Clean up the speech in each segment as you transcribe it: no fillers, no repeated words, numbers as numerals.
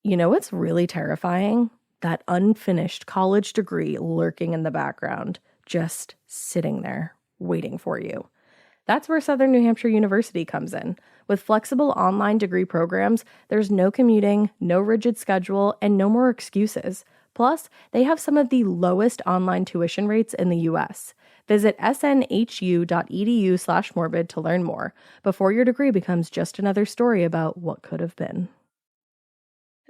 You know what's really terrifying? That unfinished college degree lurking in the background, just sitting there, waiting for you. That's where Southern New Hampshire University comes in. With flexible online degree programs, there's no commuting, no rigid schedule, and no more excuses. Plus, they have some of the lowest online tuition rates in the U.S. Visit snhu.edu/morbid to learn more before your degree becomes just another story about what could have been.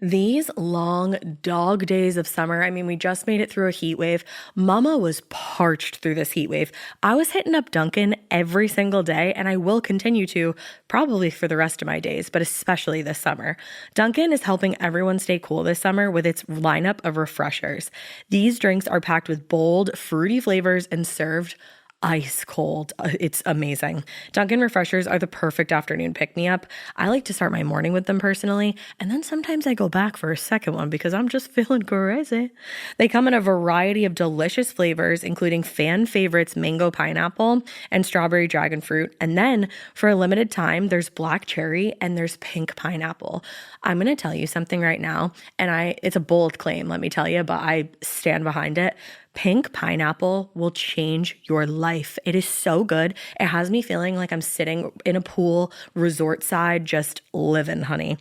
These long dog days of summer, I mean, we just made it through a heat wave. Mama was parched through this heat wave. I was hitting up Dunkin' every single day, and I will continue to, probably for the rest of my days, but especially this summer. Dunkin' is helping everyone stay cool this summer with its lineup of refreshers. These drinks are packed with bold, fruity flavors and served ice cold. It's amazing. Dunkin' refreshers are the perfect afternoon pick-me-up. I like to start my morning with them personally, and then sometimes I go back for a second one because I'm just feeling crazy. They come in a variety of delicious flavors, including fan favorites mango pineapple and strawberry dragon fruit. And then for a limited time, there's black cherry and there's pink pineapple. I'm going to tell you something right now, and it's a bold claim, let me tell you, but I stand behind it. Pink pineapple will change your life. It is so good. It has me feeling like I'm sitting in a pool, resort side, just living, honey.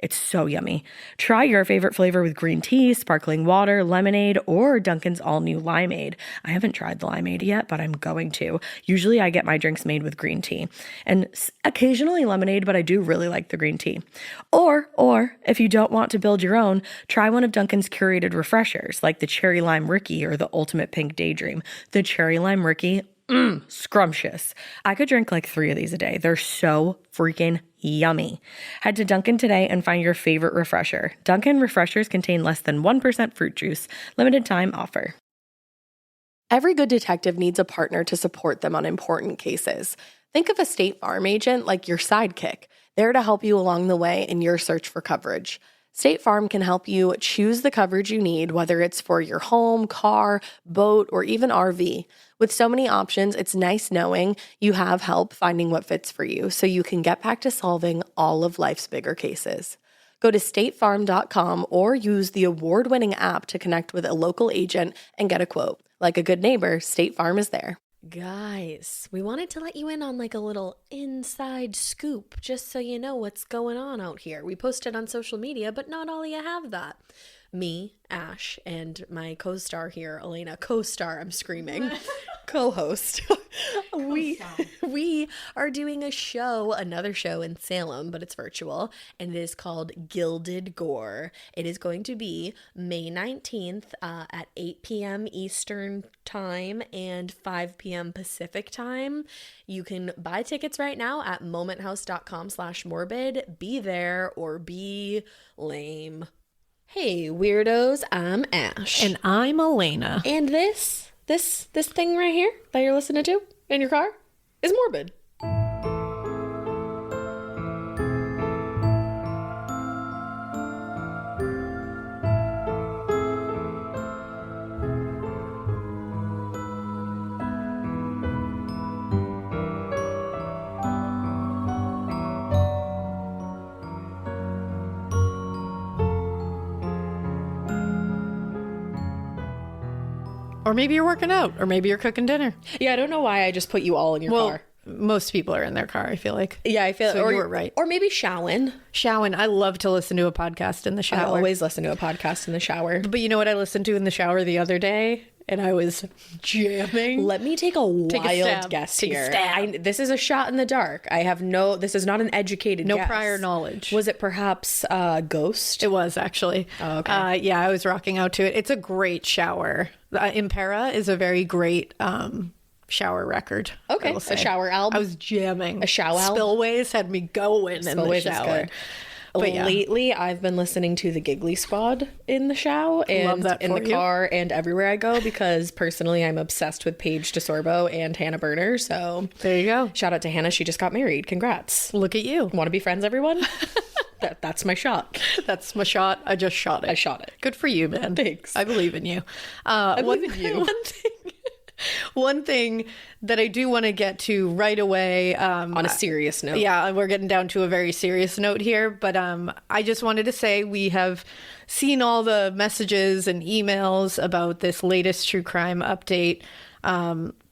It's so yummy. Try your favorite flavor with green tea, sparkling water, lemonade, or Dunkin's all-new limeade. I haven't tried the limeade yet, but I'm going to. Usually I get my drinks made with green tea and occasionally lemonade, but I do really like the green tea. Or if you don't want to build your own, try one of Dunkin's curated refreshers like the Cherry Lime Ricky or the Ultimate Pink Daydream. The Cherry Lime Ricky, scrumptious. I could drink like 3 of these a day. They're so freaking yummy. Head to Dunkin' today and find your favorite refresher. Dunkin' refreshers contain less than 1% fruit juice. Limited time offer. Every good detective needs a partner to support them on important cases. Think of a State Farm agent like your sidekick, there to help you along the way in your search for coverage. State Farm can help you choose the coverage you need, whether it's for your home, car, boat, or even RV. With so many options, it's nice knowing you have help finding what fits for you so you can get back to solving all of life's bigger cases. Go to statefarm.com or use the award-winning app to connect with a local agent and get a quote. Like a good neighbor, State Farm is there. Guys, we wanted to let you in on like a little inside scoop, just so you know what's going on out here. We posted on social media, but not all of you have that. Me, Ash, and my co-star here, Alaina, I'm screaming, co-host. We are doing another show in Salem, but it's virtual, and it is called Gilded Gore. It is going to be May 19th at 8 p.m. Eastern Time and 5 p.m. Pacific Time. You can buy tickets right now at momenthouse.com/morbid. Be there or be lame. Hey, weirdos, I'm Ash. And I'm Alaina. And this thing right here that you're listening to in your car is Morbid. Or maybe you're working out, or maybe you're cooking dinner. Yeah, I don't know why I just put you all in your car. Most people are in their car, I feel like. Yeah, I feel so you were right. Or maybe showering. I love to listen to a podcast in the shower. I always listen to a podcast in the shower. But you know what I listened to in the shower the other day? And I was jamming. Let me take a wild guess here. This is a shot in the dark. This is not an educated guess. No prior knowledge. Was it perhaps Ghost? It was, actually. Oh, okay. Yeah, I was rocking out to it. It's a great shower. Impera is a very great shower record. Okay, a shower album. I was jamming. A shower album. Spillways had me going in the shower. But lately, I've been listening to the Giggly Squad in the shower and in the car and everywhere I go because personally, I'm obsessed with Paige DeSorbo and Hannah Berner. So there you go. Shout out to Hannah. She just got married. Congrats. Look at you. Want to be friends, everyone? That's my shot. That's my shot. I just shot it. I shot it. Good for you, man. Thanks. I believe in you. I believe in you. One thing that I do want to get to right away. On a serious note. Yeah, we're getting down to a very serious note here. But I just wanted to say we have seen all the messages and emails about this latest true crime update.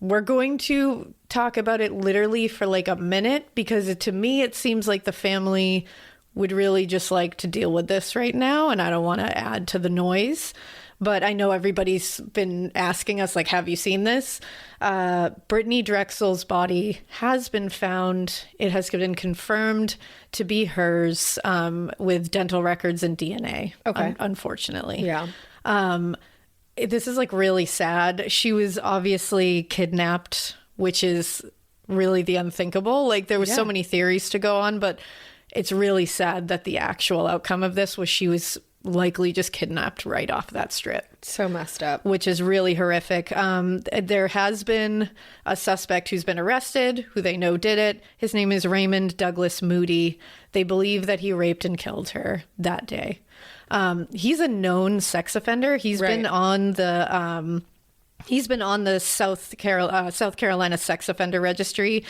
We're going to talk about it literally for like a minute because to me it seems like the family would really just like to deal with this right now, and I don't want to add to the noise. But I know everybody's been asking us, like, have you seen this? Brittany Drexel's body has been found. It has been confirmed to be hers with dental records and DNA, unfortunately. Yeah. This is, like, really sad. She was obviously kidnapped, which is really the unthinkable. Like, there was so many theories to go on, but it's really sad that the actual outcome of this was she was likely just kidnapped right off that strip. So messed up. Which is really horrific. There has been a suspect who's been arrested, who they know did it. His name is Raymond Douglas Moody. They believe that he raped and killed her that day. He's a known sex offender. He's been on the South Carolina Sex Offender Registry.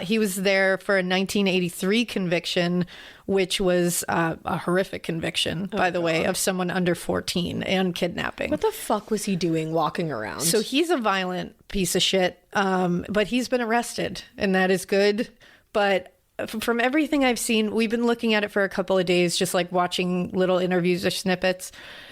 He was there for a 1983 conviction, which was a horrific conviction, by the way, of someone under 14 and kidnapping. What the fuck was he doing walking around? So he's a violent piece of shit, but he's been arrested, and that is good. But from everything I've seen, we've been looking at it for a couple of days, just like watching little interviews or snippets.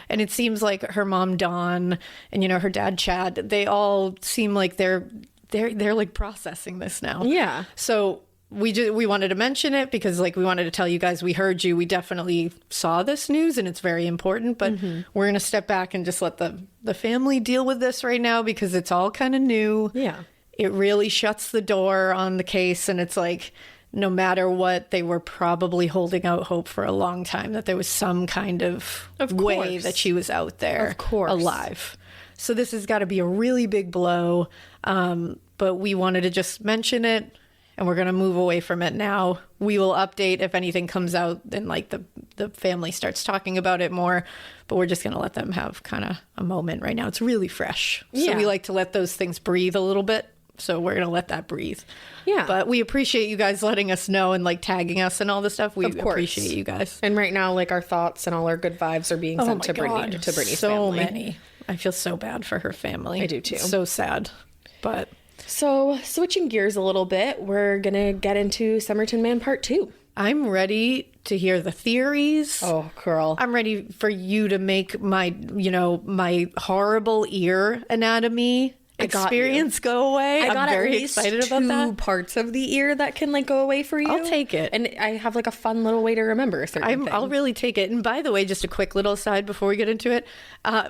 And it seems like her mom, Dawn, and, her dad, Chad, they all seem like they're like processing this now. Yeah. So we wanted to mention it because, like, we wanted to tell you guys we heard you. We definitely saw this news and it's very important, but we're going to step back and just let the family deal with this right now because it's all kind of new. Yeah. It really shuts the door on the case, and it's like, no matter what, they were probably holding out hope for a long time that there was some kind of way that she was out there alive. So this has got to be a really big blow. But we wanted to just mention it, and we're going to move away from it now. We will update if anything comes out and like the family starts talking about it more, but we're just going to let them have kind of a moment right now. It's really fresh. So we like to let those things breathe a little bit. So we're going to let that breathe. Yeah. But we appreciate you guys letting us know and like tagging us and all this stuff. We appreciate you guys. And right now, like, our thoughts and all our good vibes are being sent to Brittany's family. So many. I feel so bad for her family. I do too. It's so sad. But so switching gears a little bit, we're going to get into Somerton Man Part 2. I'm ready to hear the theories. Oh, girl. I'm ready for you to make my horrible ear anatomy experience go away. I'm very excited about that. 2 parts of the ear that can like go away for you. I'll take it. And I have like a fun little way to remember certain things. I'll really take it. And by the way, just a quick little aside before we get into it.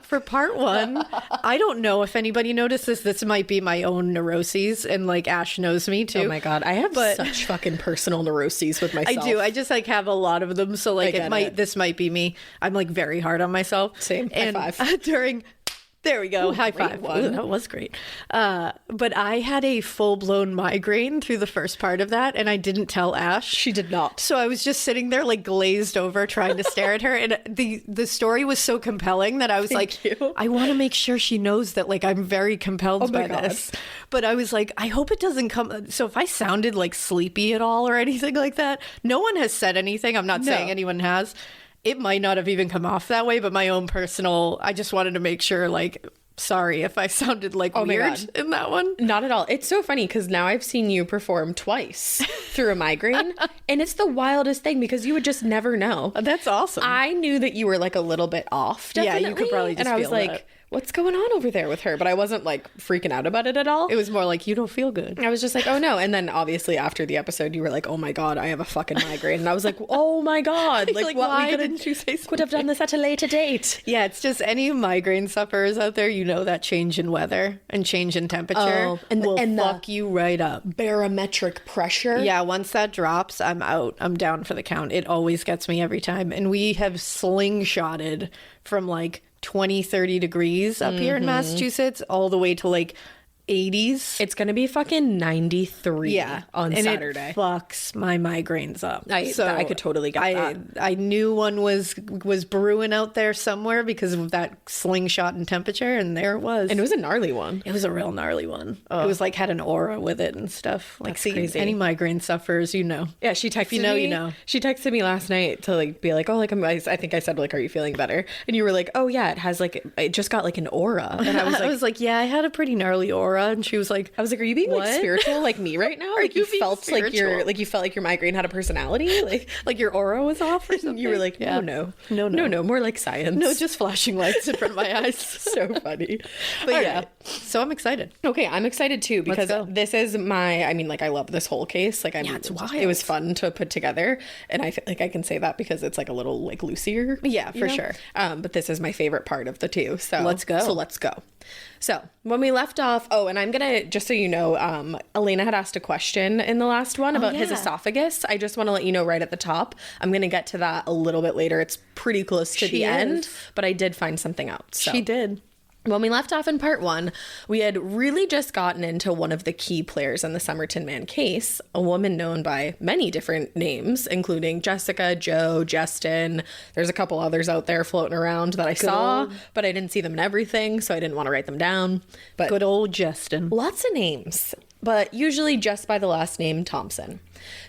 For part 1, I don't know if anybody noticed this. This might be my own neuroses, and like Ash knows me too. Oh my God. I have such fucking personal neuroses with myself. I do. I just like have a lot of them. So like this might be me. I'm like very hard on myself. Same. And high five. There we go. High five. Ooh, that was great. But I had a full-blown migraine through the first part of that, and I didn't tell Ash. She did not. So I was just sitting there like glazed over trying to stare at her, and the story was so compelling that I was I want to make sure she knows that like I'm very compelled by this. But I was like, I hope it doesn't come. So if I sounded like sleepy at all or anything like that, no one has said anything. I'm not saying anyone has. It might not have even come off that way, but my own personal, I just wanted to make sure, like, sorry if I sounded like weird in that one. Not at all. It's so funny because now I've seen you perform twice through a migraine, and it's the wildest thing because you would just never know. That's awesome. I knew that you were like a little bit off, definitely. Yeah, you could probably just and I was feel like, that. What's going on over there with her? But I wasn't like freaking out about it at all. It was more like, you don't feel good. I was just like, oh no. And then obviously after the episode, you were like, oh my God, I have a fucking migraine. And I was like, oh my God. Like why didn't you say something? Could have done this at a later date. Yeah, it's just any migraine sufferers out there, you know that change in weather and change in temperature will fuck you right up. Barometric pressure. Yeah, once that drops, I'm out. I'm down for the count. It always gets me every time. And we have slingshotted from like 20, 30 degrees up here in Massachusetts, all the way to like 80s. It's going to be fucking 93 Yeah, on and Saturday. it fucks my migraines up. I could totally get that. I knew one was brewing out there somewhere because of that slingshot and temperature, and there it was. And it was a gnarly one. It was a real gnarly one. It was like had an aura with it and stuff. Like, That's crazy. any migraine sufferers, you know. Yeah, she texted you know, me. you know. She texted me last night to like be like, oh, like I think I said like, are you feeling better? And you were like, oh yeah, it has like, it just got like an aura. And I was like, yeah, I had a pretty gnarly aura, and she was like, I was like, are you being what? like spiritual like me right now? Like you you being felt spiritual? like you felt like your migraine had a personality? like your aura was off or something? You were like, Yeah. no, No. more like science. No, just flashing lights in front of my eyes. So funny. But All yeah, right. so I'm excited. Okay, I'm excited too because go. this is I mean, like I love this whole case. Like it's wild. It was fun to put together, and I feel like I can say that because it's like a little like loosier. Yeah, you for know? sure. But this is my favorite part of the two. So Let's go. let's go. So when we left off, and I'm gonna just so you know, Alaina had asked a question in the last one about his yeah. esophagus. I just want to let you know right at the top. I'm gonna get to that a little bit later. It's pretty close to the end, but I did find something out. So. She did. When we left off in part 1, we had really just gotten into one of the key players in the Somerton Man case, a woman known by many different names, including Jessica, Joe, Justin. There's a couple others out there floating around that I saw, but I didn't see them in everything, so I didn't want to write them down. But Good old Justin. lots of names, but usually just by the last name Thompson.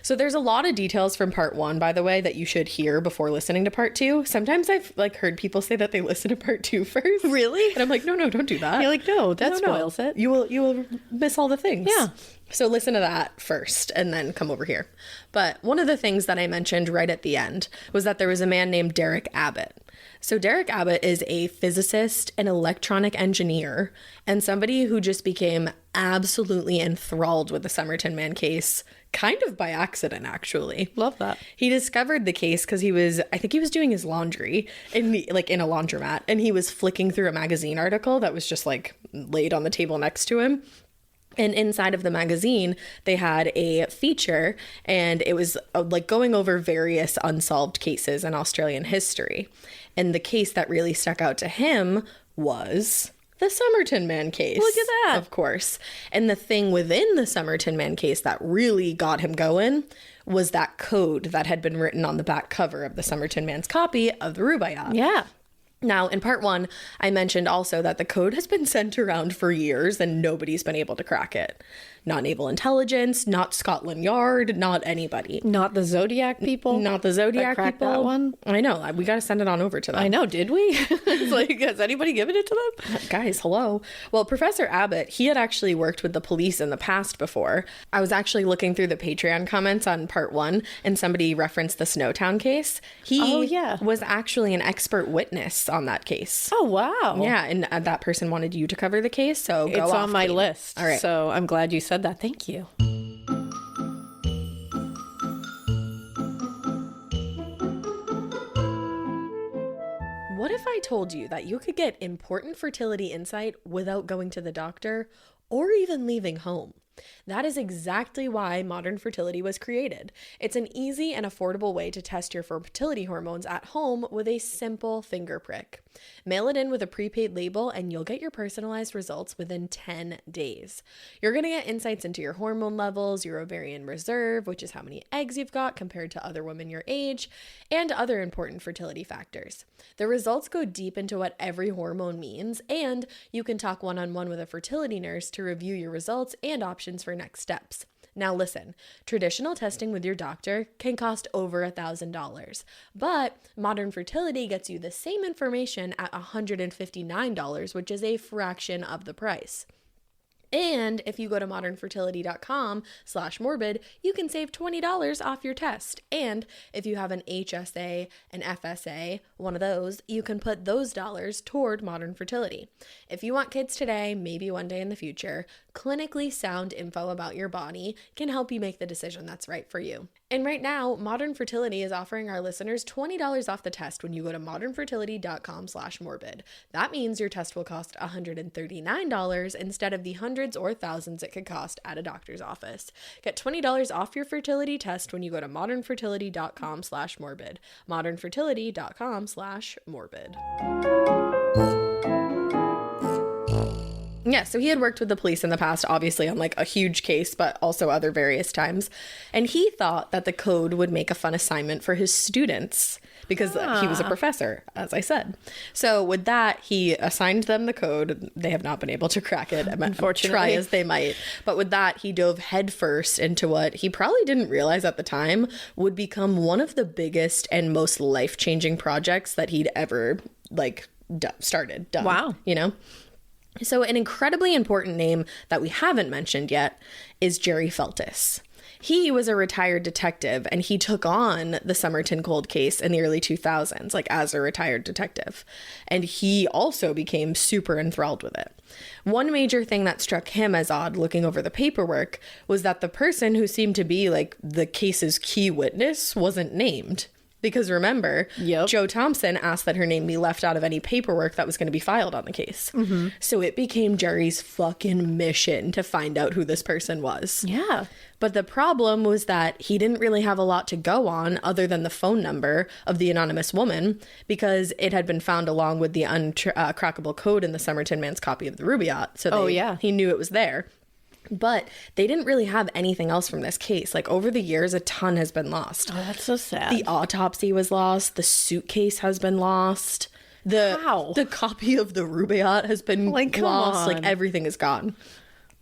So there's a lot of details from part 1, by the way, that you should hear before listening to part 2. Sometimes I've like heard people say that they listen to part 2 first. Really? And I'm like, no, don't do that. You're like, no, that spoils it. You will miss all the things. Yeah. So listen to that first and then come over here. But one of the things that I mentioned right at the end was that there was a man named Derek Abbott. So Derek Abbott is a physicist, an electronic engineer, and somebody who just became absolutely enthralled with the Somerton Man case, kind of by accident, actually. Love that. He discovered the case because I think he was doing his laundry in a laundromat, and he was flicking through a magazine article that was just like laid on the table next to him. And inside of the magazine, they had a feature, and it was like going over various unsolved cases in Australian history. And the case that really stuck out to him was the Somerton Man case. Look at that. Of course. And the thing within the Somerton Man case that really got him going was that code that had been written on the back cover of the Somerton Man's copy of the Rubaiyat. Yeah. Now, in part 1, I mentioned also that the code has been sent around for years and nobody's been able to crack it. Not Naval Intelligence, not Scotland Yard, not anybody. Not the Zodiac people. Not the Zodiac cracked people. that one. I know. We got to send it on over to them. I know. Did we? It's like, has anybody given it to them? Guys, hello. Well, Professor Abbott, he had actually worked with the police in the past before. I was actually looking through the Patreon comments on part 1, and somebody referenced the Snowtown case. He was actually an expert witness on that case. Oh, wow. Yeah, and that person wanted you to cover the case, so go It's off, on my Kate. list. All right. So I'm glad you said that. Thank you. What if I told you that you could get important fertility insight without going to the doctor or even leaving home? That is exactly why Modern Fertility was created. It's an easy and affordable way to test your fertility hormones at home with a simple finger prick. Mail it in with a prepaid label and you'll get your personalized results within 10 days. You're going to get insights into your hormone levels, your ovarian reserve, which is how many eggs you've got compared to other women your age, and other important fertility factors. The results go deep into what every hormone means, and you can talk one-on-one with a fertility nurse to review your results and options for next steps. Now listen, traditional testing with your doctor can cost over $1,000, but Modern Fertility gets you the same information at $159, which is a fraction of the price. And if you go to ModernFertility.comMORBID, you can save $20 off your test. And if you have an HSA, an FSA, one of those, you can put those dollars toward Modern Fertility. If you want kids today, maybe one day in the future, clinically sound info about your body can help you make the decision that's right for you. And right now, Modern Fertility is offering our listeners $20 off the test when you go to ModernFertility.com/morbid. That means your test will cost $139 instead of the hundreds or thousands it could cost at a doctor's office. Get $20 off your fertility test when you go to ModernFertility.com/morbid. ModernFertility.com/morbid. Yeah, so he had worked with the police in the past, obviously on like a huge case, but also other various times. And he thought that the code would make a fun assignment for his students because he was a professor, as I said. So with that, he assigned them the code. They have not been able to crack it, unfortunately, try as they might. But with that, he dove headfirst into what he probably didn't realize at the time would become one of the biggest and most life-changing projects that he'd ever done. Wow. You know? So an incredibly important name that we haven't mentioned yet is Jerry Feltis. He was a retired detective, and he took on the Somerton cold case in the early 2000s, like as a retired detective. And he also became super enthralled with it. One major thing that struck him as odd looking over the paperwork was that the person who seemed to be like the case's key witness wasn't named. Because remember, Joe Thompson asked that her name be left out of any paperwork that was going to be filed on the case. Mm-hmm. So it became Jerry's fucking mission to find out who this person was. Yeah. But the problem was that he didn't really have a lot to go on other than the phone number of the anonymous woman, because it had been found along with the uncrackable code in the Somerton Man's copy of the Rubaiyat. So he knew it was there. But they didn't really have anything else from this case. Like, over the years, a ton has been lost. Oh, that's so sad. The autopsy was lost. The suitcase has been lost. The copy of the Rubaiyat has been lost. Like, everything is gone.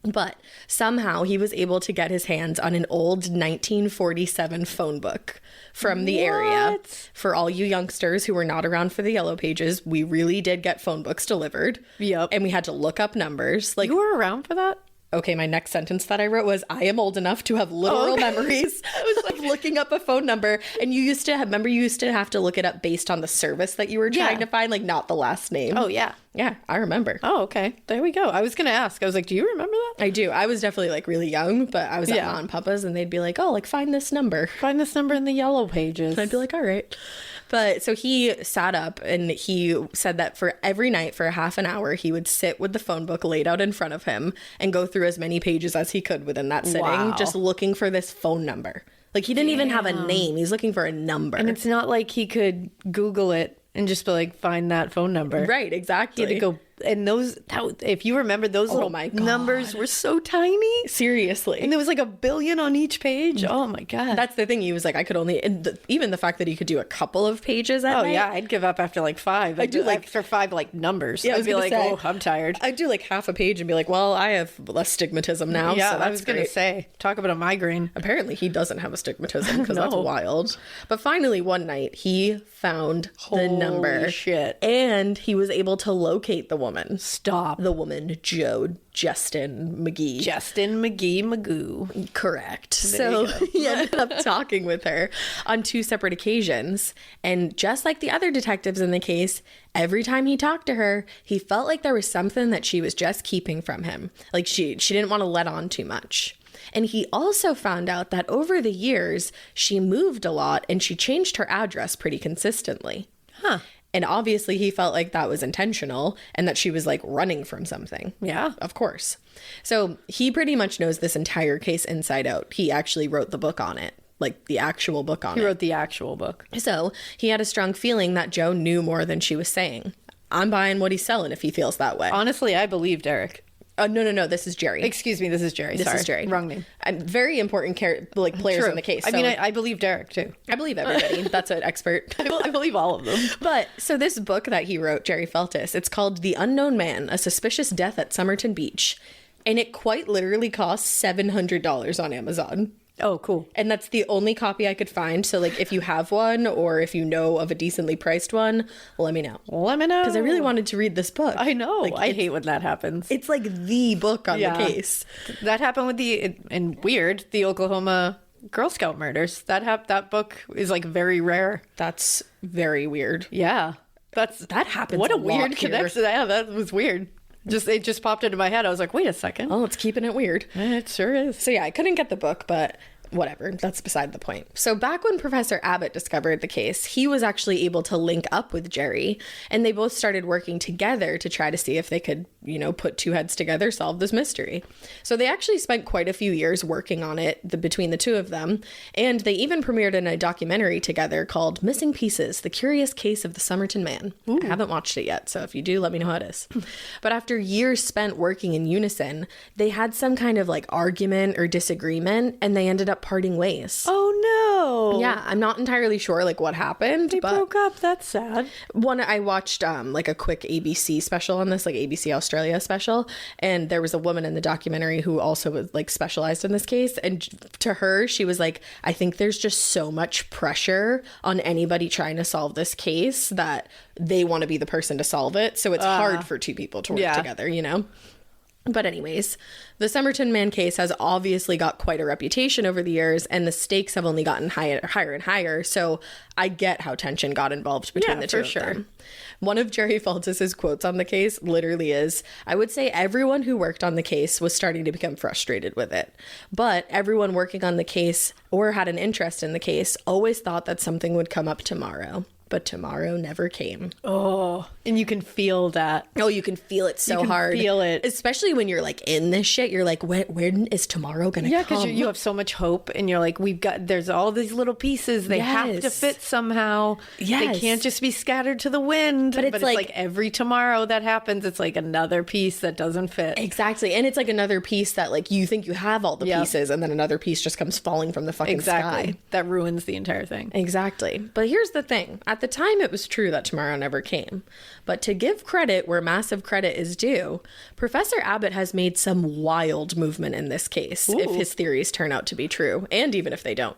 But somehow he was able to get his hands on an old 1947 phone book from the area. For all you youngsters who were not around for the Yellow Pages, we really did get phone books delivered. Yep. And we had to look up numbers. Like, you were around for that? Okay, my next sentence that I wrote was, I am old enough to have literal memories of looking up a phone number. And you used to have to look it up based on the service that you were trying to find, like not the last name. Oh, yeah. Yeah, I remember. Oh, okay. There we go. I was going to ask. I was like, do you remember that? I do. I was definitely like really young, but I was at Ma and Papa's and they'd be like, oh, like find this number. Find this number in the Yellow Pages. And I'd be like, all right. But so he sat up and he said that for every night for a half an hour, he would sit with the phone book laid out in front of him and go through as many pages as he could within that sitting, just looking for this phone number. Like he didn't even have a name. He's looking for a number. And it's not like he could Google it and just be like, find that phone number. Right, exactly. He had to go. And if you remember, those little numbers were so tiny. Seriously. And there was like 1 billion on each page. Oh my God. That's the thing. He was like, I could only, even the fact that he could do a couple of pages at night. Yeah, I'd give up after like 5. I'd do like after 5 like numbers. Yeah, I'd be like, oh, I'm tired. I'd do like half a page and be like, well, I have less stigmatism now. Yeah, so that's I was going to say, talk about a migraine. Apparently he doesn't have astigmatism because that's wild. But finally one night he found the number. Holy shit. And he was able to locate the woman. Stop. The woman, Justin McGee. Justin McGee Magoo. Correct. So he ended up talking with her on 2 separate occasions. And just like the other detectives in the case, every time he talked to her, he felt like there was something that she was just keeping from him. Like she didn't want to let on too much. And he also found out that over the years, she moved a lot and she changed her address pretty consistently. Huh. And obviously he felt like that was intentional and that she was like running from something. Yeah. Of course. So he pretty much knows this entire case inside out. He actually wrote the book on it, like the actual book on it. He wrote the actual book. So he had a strong feeling that Joe knew more than she was saying. I'm buying what he's selling if he feels that way. Honestly, I believe Derek. No. This is Jerry. Excuse me. This is Jerry. This is Jerry. Wrong name. Very important players True. in the case. I mean, I believe Derek too. I believe everybody. That's an expert. I believe all of them. But so this book that he wrote, Jerry Feltis, it's called The Unknown Man, A Suspicious Death at Somerton Beach. And it quite literally costs $700 on Amazon. Oh, cool. And that's the only copy I could find. So, like, if you have one or if you know of a decently priced one, let me know. Let me know. Because I really wanted to read this book. I know. Like, I hate when that happens. It's like the book on the case. That happened with the Oklahoma Girl Scout murders. That book is like very rare. That's very weird. Yeah. That happens. What a weird connection. Yeah, that was weird. It just popped into my head. I was like, wait a second. Oh, it's keeping it weird. It sure is. So yeah, I couldn't get the book, but whatever, that's beside the point. So back when Professor Abbott discovered the case, he was actually able to link up with Jerry, and they both started working together to try to see if they could, you know, put two heads together, solve this mystery. So they actually spent quite a few years working on it between the two of them, and they even premiered in a documentary together called Missing Pieces, The Curious Case of the Somerton Man. Ooh. I haven't watched it yet, so if you do, let me know how it is. But after years spent working in unison, they had some kind of like argument or disagreement, and they ended up parting ways. Oh no. Yeah, I'm not entirely sure like what happened. They broke up. That's sad. I watched like a quick ABC special on this, like ABC Australia special, and there was a woman in the documentary who also was like specialized in this case, and to her, she was like, I think there's just so much pressure on anybody trying to solve this case that they want to be the person to solve it, so it's hard for two people to work together, you know? But anyways, the Somerton Man case has obviously got quite a reputation over the years, and the stakes have only gotten higher and higher, so I get how tension got involved between the two of them. One of Jerry Feltus's quotes on the case literally is, I would say everyone who worked on the case was starting to become frustrated with it, but everyone working on the case or had an interest in the case always thought that something would come up tomorrow. But tomorrow never came. Oh, and you can feel that. Oh, you can feel it so hard. Feel it. Especially when you're like in this shit. You're like, when is tomorrow going to come? Yeah, because you have so much hope, and you're like, there's all these little pieces. They have to fit somehow. Yes. They can't just be scattered to the wind. But it's like every tomorrow that happens, it's like another piece that doesn't fit. Exactly. And it's like another piece that like you think you have all the pieces, and then another piece just comes falling from the fucking sky. That ruins the entire thing. Exactly. But here's the thing. At the time, it was true that tomorrow never came. But to give credit where massive credit is due, Professor Abbott has made some wild movement in this case, if his theories turn out to be true, and even if they don't.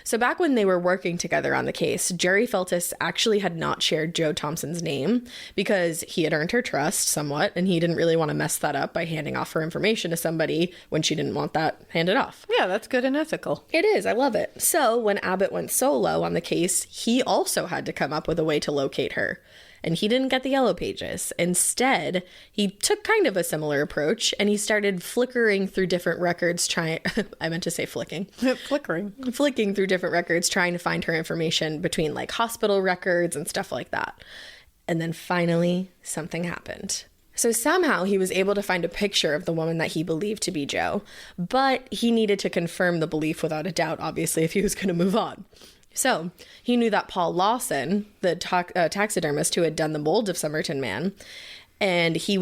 So back when they were working together on the case, Jerry Feltus actually had not shared Jo Thompson's name because he had earned her trust somewhat, and he didn't really want to mess that up by handing off her information to somebody when she didn't want that handed off. Yeah, that's good and ethical. It is. I love it. So when Abbott went solo on the case, he also had to come up with a way to locate her. And he didn't get the yellow pages. Instead, he took kind of a similar approach, and he started flickering through different records I meant to say flicking. Flicking through different records, trying to find her information between like hospital records and stuff like that. And then finally, something happened. So somehow he was able to find a picture of the woman that he believed to be Jo, but he needed to confirm the belief without a doubt, obviously, if he was going to move on. So he knew that Paul Lawson, the taxidermist who had done the mold of Somerton Man, and he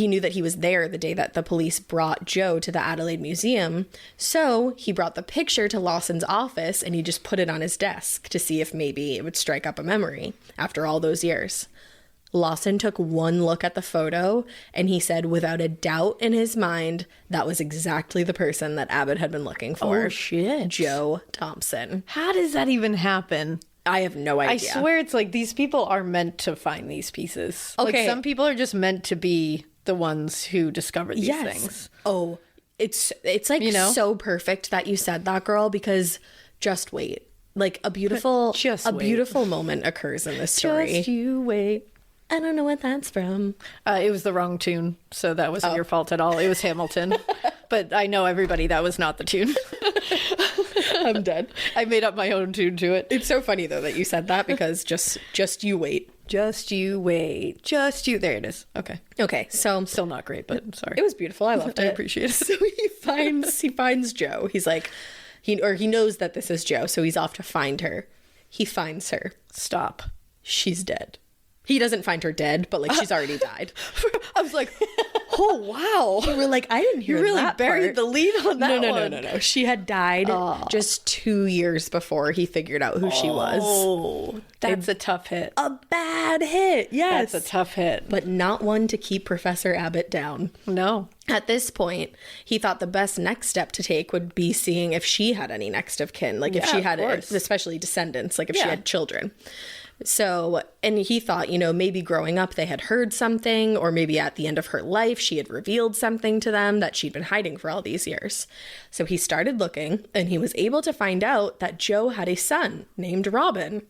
knew that he was there the day that the police brought Jo to the Adelaide Museum. So he brought the picture to Lawson's office, and he just put it on his desk to see if maybe it would strike up a memory after all those years. Lawson took one look at the photo, and he said without a doubt in his mind that was exactly the person that Abbott had been looking for. Oh, shit. Jo Thompson. How does that even happen? I have no idea. I swear it's like these people are meant to find these pieces. Okay. Like some people are just meant to be the ones who discover these things. Oh, it's like, you know, so perfect that you said that, girl, because just wait. Like a beautiful moment occurs in this story. Just you wait. I don't know what that's from. It was the wrong tune, so that wasn't your fault at all. It was Hamilton. But I know everybody that was not the tune. I'm dead. I made up my own tune to it. It's so funny, though, that you said that because just you wait. Just you wait. Just you. There it is. Okay, so still not great, but I'm sorry. It was beautiful. I loved it. I appreciate it. So he finds Jo. He's like, he knows that this is Jo, so he's off to find her. He finds her. Stop. She's dead. He doesn't find her dead, but like she's already died. I was like, oh wow. You were like, I didn't hear that. You really buried the lead on that one. No. She had died just 2 years before he figured out who she was. Oh, that's a tough hit. A bad hit, yes. That's a tough hit. But not one to keep Professor Abbott down. No. At this point, he thought the best next step to take would be seeing if she had any next of kin. Like if she had, especially descendants, like if she had children. So, and he thought, you know, maybe growing up they had heard something, or maybe at the end of her life she had revealed something to them that she'd been hiding for all these years. So he started looking, and he was able to find out that Jo had a son named Robin.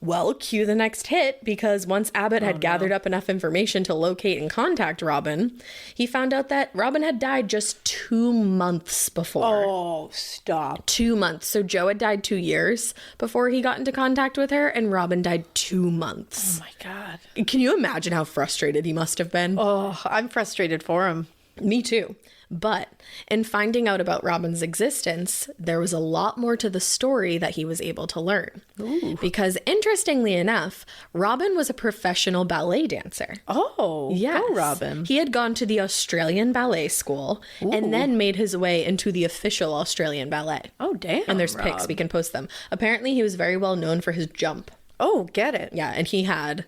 Well, cue the next hit, because once Abbott had gathered up enough information to locate and contact Robin, he found out that Robin had died just 2 months before. Oh, stop. 2 months. So Joe had died 2 years before he got into contact with her, and Robin died 2 months. Oh my God. Can you imagine how frustrated he must have been? Oh, I'm frustrated for him. Me too. But in finding out about Robin's existence, there was a lot more to the story that he was able to learn. Ooh. Because interestingly enough, Robin was a professional ballet dancer. Oh, yes. Go Robin. He had gone to the Australian Ballet School and then made his way into the official Australian ballet. Oh, damn. And there's Rob. pics, we can post them. Apparently, he was very well known for his jump. Oh, get it. Yeah, and he had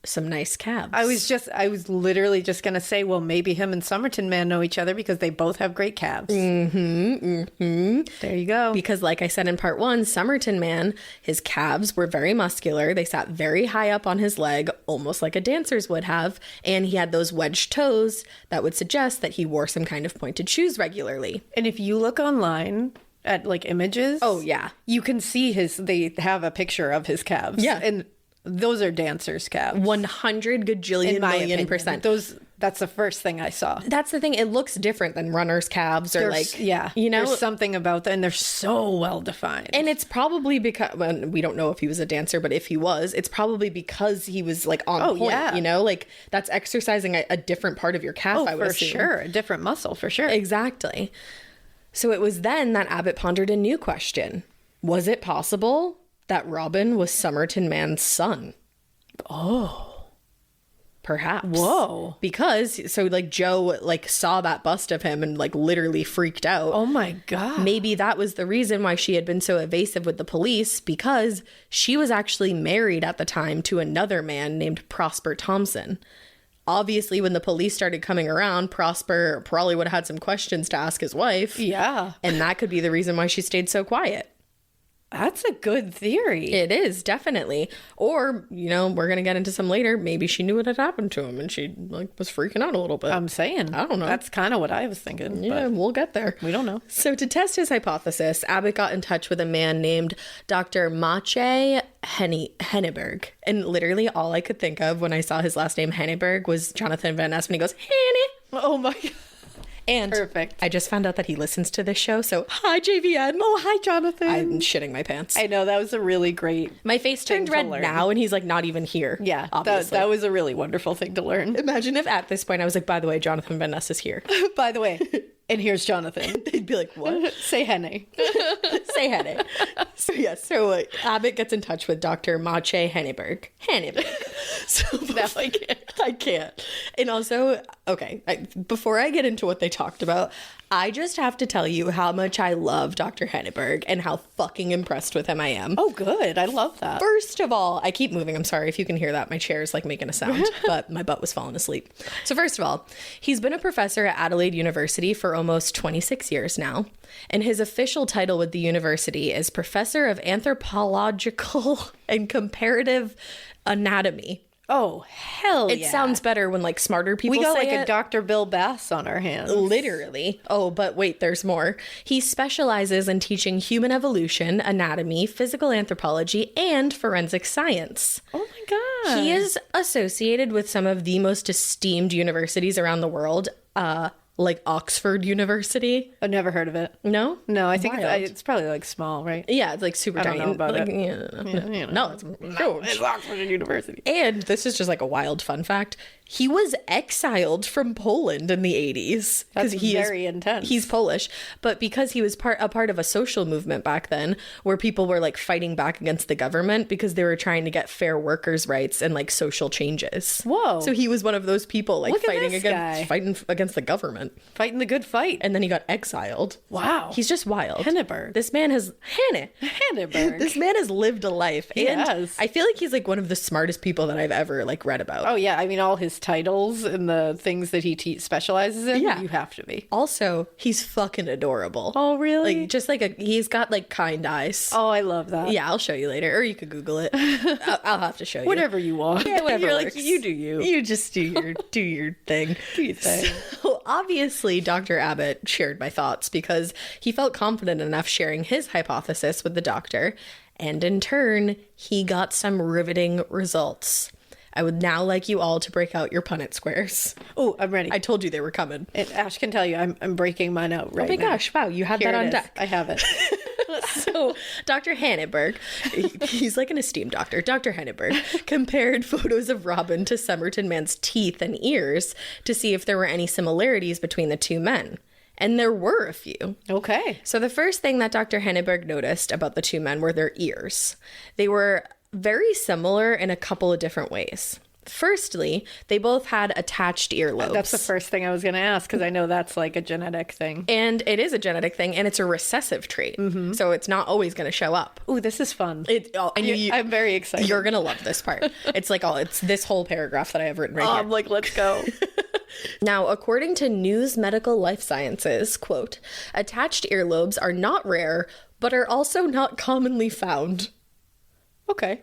some nice calves. I was literally just going to say, well, maybe him and Somerton Man know each other because they both have great calves. There you go. Because like I said in part 1, Somerton Man, his calves were very muscular. They sat very high up on his leg, almost like a dancer's would have. And he had those wedged toes that would suggest that he wore some kind of pointed shoes regularly. And if you look online at like images. Oh, yeah. You can see they have a picture of his calves. Yeah. And those are dancers' calves. 100 gajillion In my million opinion. %. That's the first thing I saw. That's the thing. It looks different than runner's calves or you know, there's something about that, and they're so well defined. And it's probably because, well, we don't know if he was a dancer, but if he was, it's probably because he was like on point, you know, like that's exercising a different part of your calf, I would for assume. sure. A different muscle, for sure. Exactly. So it was then that Abbott pondered a new question. Was it possible that Robin was Somerton Man's son? Oh. Perhaps. Whoa. Because, so like Joe like saw that bust of him and like literally freaked out. Oh my God. Maybe that was the reason why she had been so evasive with the police, because she was actually married at the time to another man named Prosper Thompson. Obviously, when the police started coming around, Prosper probably would have had some questions to ask his wife. Yeah. And that could be the reason why she stayed so quiet. That's a good theory. It is, definitely. Or, you know, we're going to get into some later. Maybe she knew what had happened to him and she like was freaking out a little bit. I'm saying. I don't know. That's kind of what I was thinking. Yeah, but we'll get there. we don't know. So to test his hypothesis, Abbott got in touch with a man named Dr. Mikie Henneberg. And literally all I could think of when I saw his last name Henneberg was Jonathan Van Ness when he goes, Henny. Oh my God. And Perfect. I just found out that he listens to this show. So hi, JVN. Oh, hi, Jonathan. I'm shitting my pants. I know, that was a really great. My face turned to red learn. now and he's like not even here. Yeah, obviously. that was a really wonderful thing to learn. Imagine if at this point I was like, by the way, Jonathan Van Ness is here. By the way, and here's Jonathan. They'd be like, what? Say Henny. Say Henny. So yeah, so Abbott gets in touch with Dr. Mikie Henneberg. So now I can't. And also, okay, before I get into what they talked about, I just have to tell you how much I love Dr. Henneberg and how fucking impressed with him I am. Oh, good. I love that. First of all, I keep moving. I'm sorry if you can hear that. My chair is like making a sound, but my butt was falling asleep. So first of all, he's been a professor at Adelaide University for almost 26 years now. And his official title with the university is Professor of Anthropological and Comparative Anatomy. Oh, hell It yeah. sounds better when like smarter people We got say like it. a Dr. Bill Bass on our hands. Literally. Oh, but wait, there's more. He specializes in teaching human evolution, anatomy, physical anthropology, and forensic science. Oh my God. He is associated with some of the most esteemed universities around the world, like Oxford University. I've never heard of it. No? No, I think Wild. it's probably like small, right? Yeah, it's like super I don't tiny. know about like, it. Yeah, no, it's huge. It's Oxford University. And this is just like a wild fun fact. He was exiled from Poland in the 80s. That's he very intense. He's Polish. But because he was a part of a social movement back then where people were like fighting back against the government because they were trying to get fair workers' rights and like social changes. Whoa. So he was one of those people like Look at fighting this guy. against the government. Fighting the good fight. And then he got exiled. Wow. He's just wild. Henneberg. This man has Henneberg. This man has lived a life. He and has. I feel like he's like one of the smartest people that I've ever like read about. Oh yeah, I mean all his titles and the things that he specializes in. Yeah. You have to be. Also, he's fucking adorable. Oh really? Like just like he's got like kind eyes. Oh, I love that. Yeah, I'll show you later, or you could Google it. I'll have to show you. Whatever you want. Yeah, whatever You're works. like, you do you. You just do your thing. Do your thing. So obviously, Dr. Abbott shared my thoughts because he felt confident enough sharing his hypothesis with the doctor. And in turn, he got some riveting results. I would now like you all to break out your punnett squares. Oh, I'm ready. I told you they were coming. And Ash can tell you, I'm breaking mine out right now. Oh my gosh, wow, you had Here that on it is. deck. I have it. So Dr. Hanneberg, he's like an esteemed doctor. Dr. Hanneberg compared photos of Robin to Somerton Man's teeth and ears to see if there were any similarities between the two men. And there were a few. Okay. So the first thing that Dr. Hanneberg noticed about the two men were their ears. They were very similar in a couple of different ways. Firstly, they both had attached earlobes. That's the first thing I was going to ask, because I know that's like a genetic thing. And it is a genetic thing, and it's a recessive trait. So it's not always going to show up. Ooh, this is fun. I'm very excited. You're going to love this part. It's like, it's this whole paragraph that I have written right here. I'm like, let's go. Now, according to News Medical Life Sciences, quote, attached earlobes are not rare, but are also not commonly found. Okay.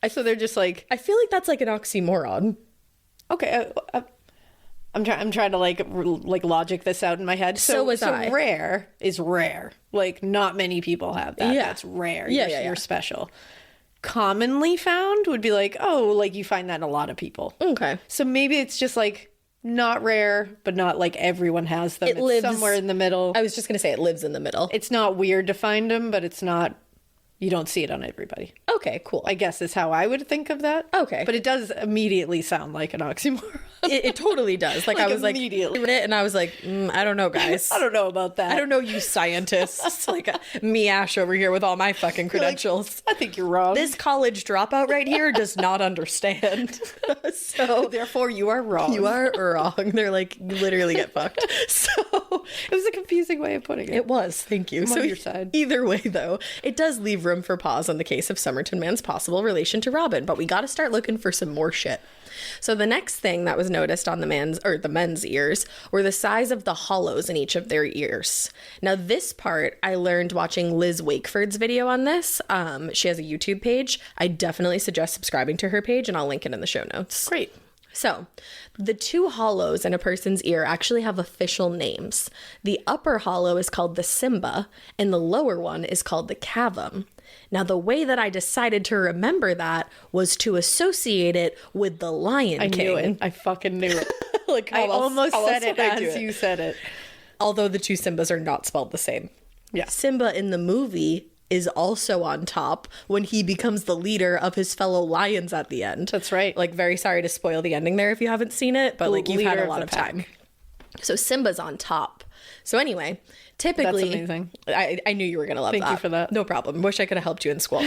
So they're just like, I feel like that's like an oxymoron. okay. I'm trying to like logic this out in my head. So was I. Rare is rare. Like, not many people have that. Yeah. That's rare. Yeah, You're special. Commonly found would be like, oh, like you find that in a lot of people. Okay. So maybe it's just like not rare, but not like everyone has them. It It's lives somewhere in the middle. I was just going to say it lives in the middle. It's not weird to find them, but it's not, you don't see it on everybody. Okay, cool. I guess is how I would think of that. Okay. But it does immediately sound like an oxymoron. It totally does. Like I was like, immediately. and I was like, I don't know, guys. I don't know about that. I don't know, you scientists. Like me, Ash, over here with all my fucking credentials. I think you're wrong. This college dropout right here does not understand. So Therefore, you are wrong. you are wrong. They're like, you literally get fucked. So It was a confusing way of putting it. it was. Thank you. I'm on your side. Either way, though, it does leave room for pause on the case of Somerton Man's possible relation to Robin, but we got to start looking for some more shit. So the next thing that was noticed on the men's ears were the size of the hollows in each of their ears. Now this part I learned watching Liz Wakeford's video on this. She has a YouTube page. I definitely suggest subscribing to her page, and I'll link it in the show notes. Great. So, the two hollows in a person's ear actually have official names. The upper hollow is called the cymba, and the lower one is called the cavum. Now, the way that I decided to remember that was to associate it with the Lion I King. knew it. I fucking knew it. Like, how I else- almost how said else it would I do as you said it. Although the two Simbas are not spelled the same. Yeah. Simba in the movie is also on top when he becomes the leader of his fellow lions at the end. That's right. Like, very sorry to spoil the ending there if you haven't seen it, but like, you've had Leader a of lot the of pack. time. So Simba's on top. So anyway, typically, That's amazing. I knew you were gonna love that. Thank you for that. No problem. Wish I could have helped you in school.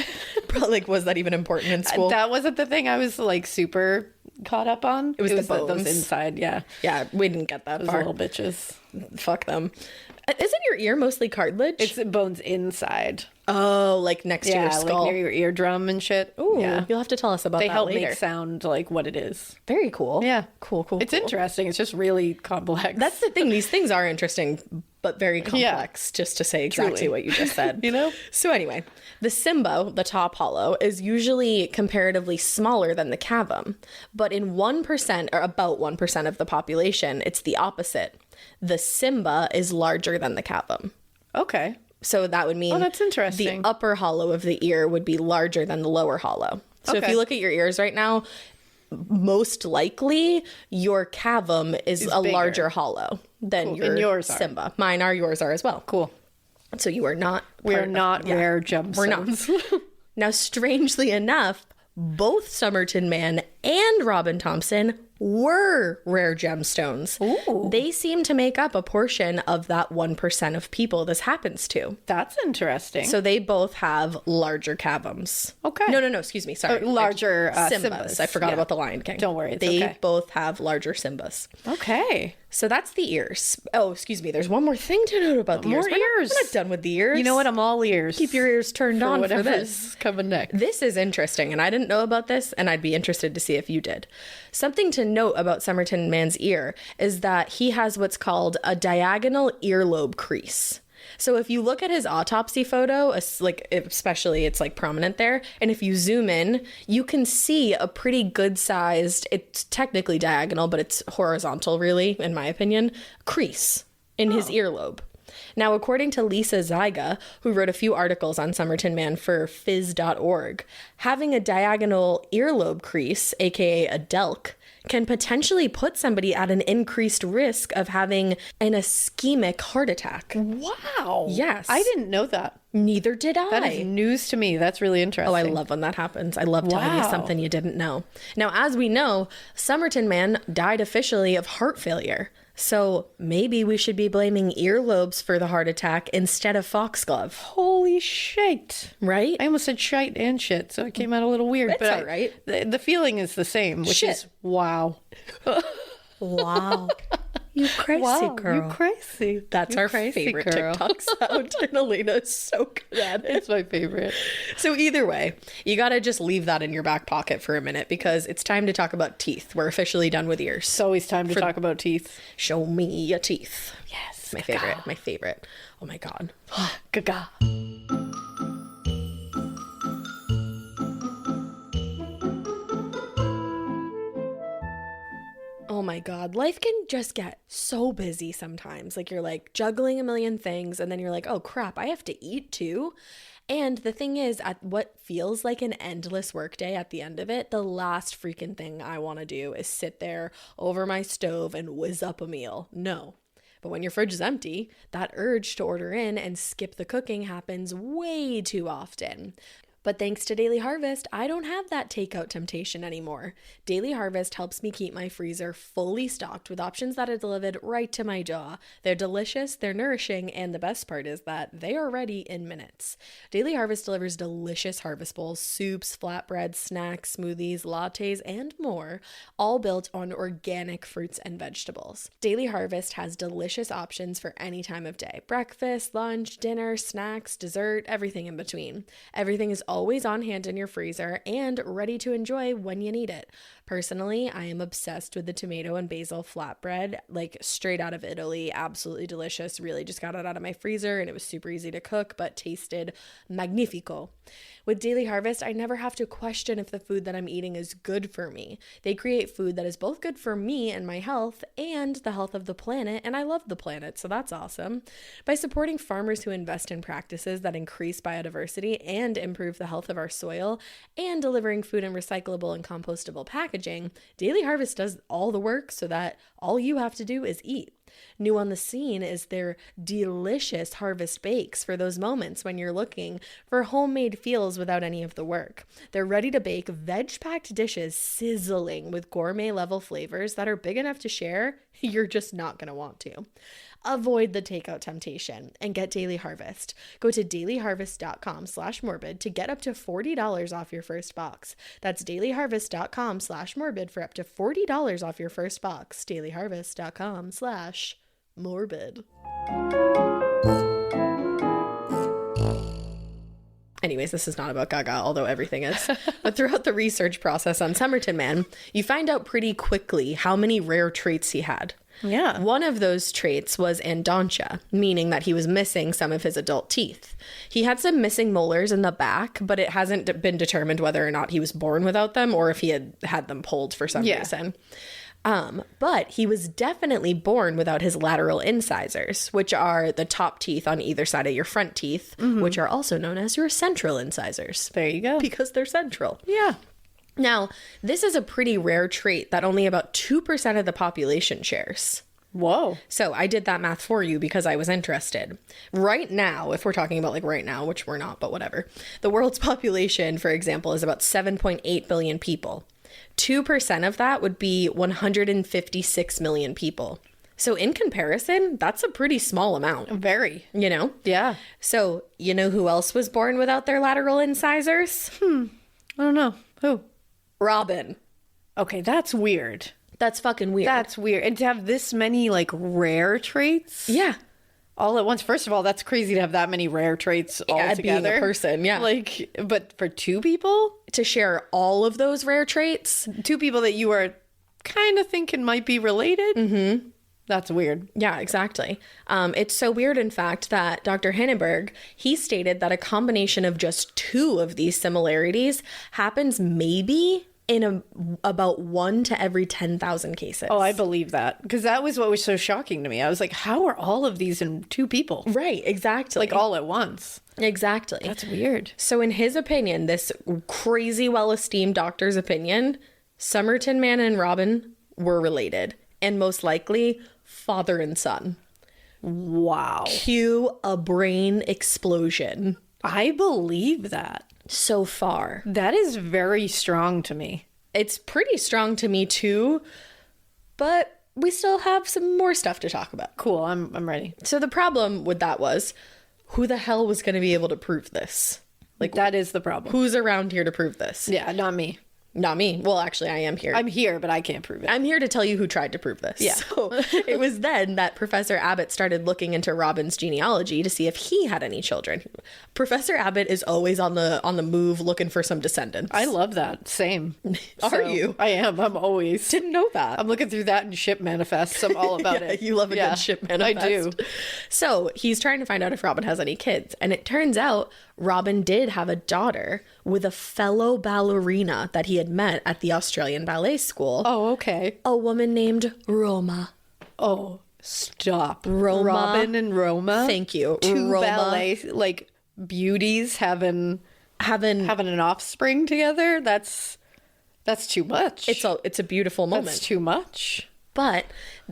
Probably, like, was that even important in school? That wasn't the thing I was like super caught up on. It was the those bones. inside. Yeah. Yeah, we didn't get that Those far. little bitches. Fuck them. Isn't your ear mostly cartilage? It's bones inside. oh, like next to your skull. like near your eardrum and shit. Ooh, yeah. you'll have to tell us about They that help later. make sound like what it is. Very cool. Yeah. Cool. It's interesting. It's just really complex. That's the thing. These things are interesting, but very complex, just to say exactly Truly. what you just said. You know? So anyway, the cymba, the top hollow, is usually comparatively smaller than the cavum. But in 1%, or about 1% of the population, it's the opposite. The cymba is larger than the cavum. Okay. So that would mean Oh, that's interesting. the upper hollow of the ear would be larger than the lower hollow. So if Okay. you look at your ears right now, most likely your cavum is a bigger. larger hollow than Cool. your And yours are. cymba. Mine are, yours are as well. Cool. So you are not. We are part of- not yeah. rare gemstones. We're not. Now, strangely enough, both Somerton Man and Robin Thompson were rare gemstones. Ooh. They seem to make up a portion of that 1% of people this happens to. That's interesting. So they both have larger cavums. Okay. No, excuse me. Sorry. larger Simbas. I forgot Yeah. about the Lion King. Don't worry, it's they okay. both have larger Simbas. Okay. So that's the ears. Oh, excuse me. There's one more thing to note about the More ears. ears. We're not done with the ears. You know what? I'm all ears. Keep your ears turned on for this. whatever's coming next. This is interesting, and I didn't know about this, and I'd be interested to see if you did. Something to note about Somerton Man's ear is that he has what's called a diagonal earlobe crease. So if you look at his autopsy photo, like especially it's like prominent there, and if you zoom in, you can see a pretty good sized, it's technically diagonal, but it's horizontal really, in my opinion, crease in his earlobe. Now, according to Lisa Zyga, who wrote a few articles on Somerton Man for phys.org, having a diagonal earlobe crease, aka a DELC, can potentially put somebody at an increased risk of having an ischemic heart attack. Wow. Yes. I didn't know that. Neither did I. That is news to me. That's really interesting. Oh, I love when that happens. I love telling you Wow. something you didn't know. Now, as we know, Somerton Man died officially of heart failure. So maybe we should be blaming earlobes for the heart attack instead of foxglove. Holy shit. Right? I almost said shite and shit, so it came out a little weird. It's all right. The feeling is the same, which Shit. is wow. Wow. You crazy girl. You crazy. That's You our crazy favorite girl. TikTok sound. And Alaina is so good at it. It's my favorite. So either way, you got to just leave that in your back pocket for a minute because it's time to talk about teeth. We're officially done with ears. It's always time to talk about teeth. Show me your teeth. Yes. My favorite. My favorite. Oh my God. Gaga. Oh my God. Life can just get so busy sometimes. Like you're like juggling a million things and then you're like, oh crap, I have to eat too. And the thing is, at what feels like an endless workday at the end of it, the last freaking thing I want to do is sit there over my stove and whiz up a meal. No. But when your fridge is empty, that urge to order in and skip the cooking happens way too often. But thanks to Daily Harvest, I don't have that takeout temptation anymore. Daily Harvest helps me keep my freezer fully stocked with options that are delivered right to my door. They're delicious, they're nourishing, and the best part is that they are ready in minutes. Daily Harvest delivers delicious harvest bowls, soups, flatbreads, snacks, smoothies, lattes, and more, all built on organic fruits and vegetables. Daily Harvest has delicious options for any time of day. Breakfast, lunch, dinner, snacks, dessert, everything in between. Everything is always on hand in your freezer and ready to enjoy when you need it. Personally, I am obsessed with the tomato and basil flatbread, like straight out of Italy. Absolutely delicious. Really just got it out of my freezer and it was super easy to cook, but tasted magnifico. With Daily Harvest, I never have to question if the food that I'm eating is good for me. They create food that is both good for me and my health and the health of the planet, and I love the planet, so that's awesome. By supporting farmers who invest in practices that increase biodiversity and improve the health of our soil, and delivering food in recyclable and compostable packaging, Daily Harvest does all the work so that all you have to do is eat. New on the scene is their delicious harvest bakes for those moments when you're looking for homemade feels without any of the work. They're ready to bake veg-packed dishes sizzling with gourmet level flavors that are big enough to share. You're just not going to want to. Avoid the takeout temptation and get Daily Harvest. Go to dailyharvest.com/morbid to get up to $40 off your first box. That's dailyharvest.com/morbid for up to $40 off your first box. dailyharvest.com/morbid. Anyways, this is not about Gaga, although everything is. But throughout the research process on Somerton Man, you find out pretty quickly how many rare traits he had. Yeah. One of those traits was endontia, meaning that he was missing some of his adult teeth. He had some missing molars in the back, but it hasn't been determined whether or not he was born without them or if he had them pulled for some reason. But he was definitely born without his lateral incisors, which are the top teeth on either side of your front teeth, which are also known as your central incisors. There you go. Because they're central. Yeah. Now, this is a pretty rare trait that only about 2% of the population shares. Whoa. So I did that math for you because I was interested. Right now, if we're talking about like right now, which we're not, but whatever, the world's population, for example, is about 7.8 billion people. 2% of that would be 156 million people. So in comparison, that's a pretty small amount. Very. You know? Yeah. So you know who else was born without their lateral incisors? I don't know. Who? Robin. Okay, that's weird. That's fucking weird. That's weird. And to have this many, like, rare traits Yeah. all at once. First of all, that's crazy to have that many rare traits all together. Being a person, yeah. Like, but for two people? To share all of those rare traits. Two people that you are kind of thinking might be related? Mm-hmm. That's weird. Yeah, exactly. It's so weird, in fact, that Dr. Hindenburg, he stated that a combination of just 2 of these similarities happens maybe in about 1 to every 10,000 cases. Oh, I believe that. Because that was what was so shocking to me. I was like, how are all of these in 2 people? Right, exactly. Like all at once. Exactly. That's weird. So in his opinion, this crazy well-esteemed doctor's opinion, Somerton Man and Robin were related, and most likely father and son. Wow. Cue a brain explosion. I believe that. So far. That is very strong to me. It's pretty strong to me too, but we still have some more stuff to talk about. Cool, I'm ready. So the problem with that was, who the hell was going to be able to prove this? Like, that is the problem. Who's around here to prove this? Yeah, not me. Not me. Well, actually, I am here. I'm here, but I can't prove it. I'm here to tell you who tried to prove this. Yeah. So it was then that Professor Abbott started looking into Robin's genealogy to see if he had any children. Professor Abbott is always on the move looking for some descendants. I love that. Same. Are you? I am. I'm always. Didn't know that. I'm looking through that and ship manifests. I'm all about Yeah, it. you love a good ship manifest. I do. So he's trying to find out if Robin has any kids. And it turns out Robin did have a daughter with a fellow ballerina that he had met at the Australian Ballet School. Oh, okay. A woman named Roma. Oh, stop. Roma. Robin and Roma. Thank you. 2 Roma. ballet, like, beauties having an offspring together. That's too much. It's a beautiful moment. That's too much. But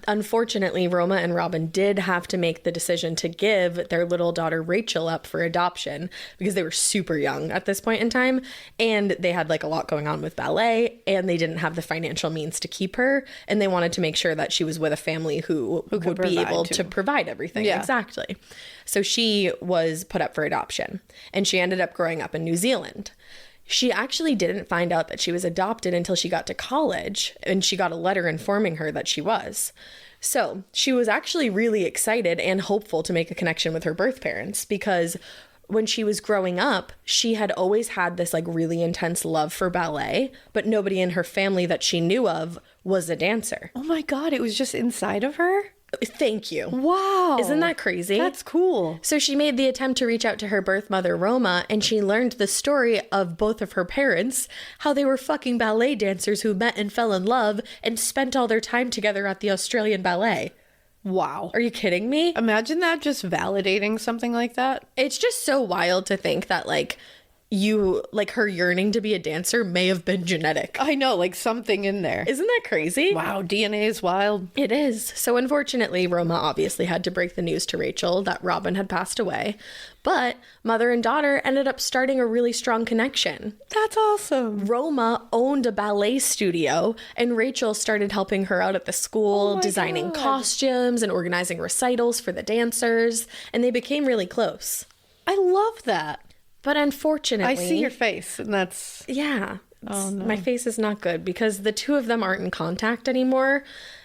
unfortunately, Roma and Robin did have to make the decision to give their little daughter Rachel up for adoption because they were super young at this point in time. And they had like a lot going on with ballet, and they didn't have the financial means to keep her. And they wanted to make sure that she was with a family who would be able to provide everything. Yeah. Exactly. So she was put up for adoption, and she ended up growing up in New Zealand. She actually didn't find out that she was adopted until she got to college, and she got a letter informing her that she was. So she was actually really excited and hopeful to make a connection with her birth parents, because when she was growing up, she had always had this like really intense love for ballet, but nobody in her family that she knew of was a dancer. Oh my God, it was just inside of her? Thank you. Wow. Isn't that crazy? That's cool. So she made the attempt to reach out to her birth mother, Roma, and she learned the story of both of her parents, how they were fucking ballet dancers who met and fell in love and spent all their time together at the Australian Ballet. Wow. Are you kidding me? Imagine that, just validating something like that. It's just so wild to think that her yearning to be a dancer may have been genetic. I know, like something in there. Isn't that crazy? Wow, DNA is wild. It is. So unfortunately, Roma obviously had to break the news to Rachel that Robin had passed away. But mother and daughter ended up starting a really strong connection. That's awesome. Roma owned a ballet studio, and Rachel started helping her out at the school, designing costumes and organizing recitals for the dancers, and they became really close. I love that. But unfortunately... I see your face, and that's... Yeah. Oh, no. My face is not good because the two of them aren't in contact anymore,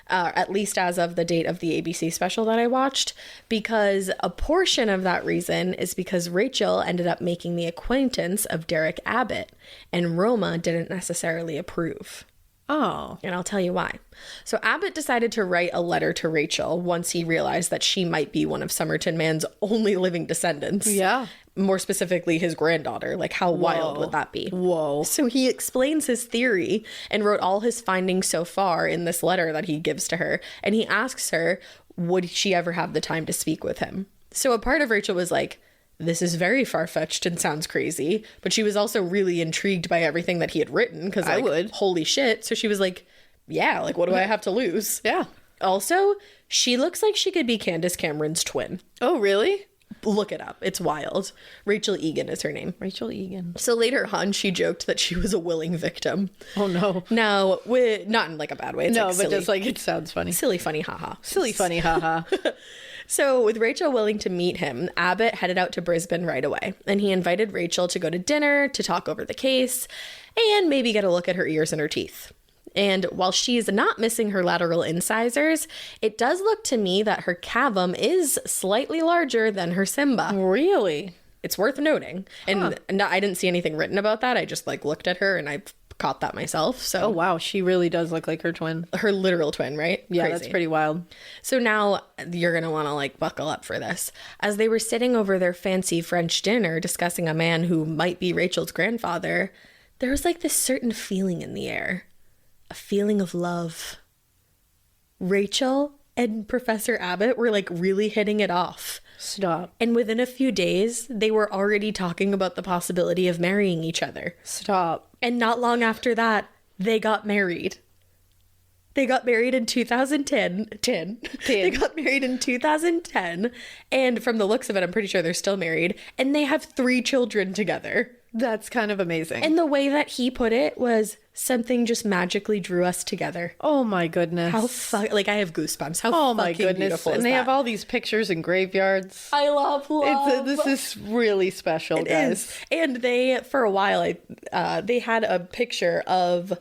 at least as of the date of the ABC special that I watched, because a portion of that reason is because Rachel ended up making the acquaintance of Derek Abbott, and Roma didn't necessarily approve. Oh. And I'll tell you why. So Abbott decided to write a letter to Rachel once he realized that she might be one of Somerton Man's only living descendants. Yeah. More specifically, his granddaughter. Like, how wild would that be? Whoa. So he explains his theory and wrote all his findings so far in this letter that he gives to her. And he asks her, would she ever have the time to speak with him? So a part of Rachel was like, this is very far-fetched and sounds crazy. But she was also really intrigued by everything that he had written. Because, like, I would. Holy shit. So she was like, yeah, like, what do I have to lose? Yeah. Also, she looks like she could be Candace Cameron's twin. Oh, really? Look it up. It's wild. Rachel Egan is her name. Rachel Egan. So later on, she joked that she was a willing victim. Oh, no. Now, not in like a bad way. It's No, like but silly, just like it sounds funny. silly, funny, haha. Silly, funny, haha. So with Rachel willing to meet him, Abbott headed out to Brisbane right away. And he invited Rachel to go to dinner, to talk over the case, and maybe get a look at her ears and her teeth. And while she's not missing her lateral incisors, it does look to me that her cavum is slightly larger than her Simba. Really? It's worth noting. And I didn't see anything written about that. I just like looked at her and I caught that myself. So Oh, wow. She really does look like her twin. her literal twin, right? Yeah, Crazy. that's pretty wild. So now you're going to want to like buckle up for this. As they were sitting over their fancy French dinner discussing a man who might be Rachel's grandfather, there was like this certain feeling in the air, a feeling of love. Rachel and Professor Abbott were like really hitting it off. Stop. And within a few days, they were already talking about the possibility of marrying each other. Stop. And not long after that, they got married. They got married in 2010. They got married in 2010. And from the looks of it, I'm pretty sure they're still married. And they have 3 children together. That's kind of amazing. And the way that he put it was, something just magically drew us together. Oh my goodness. How like I have goosebumps. How oh my fucking goodness. beautiful And is they that? have all these pictures in graveyards. I love love. This is really special, guys. Is. And they, for a while, they had a picture of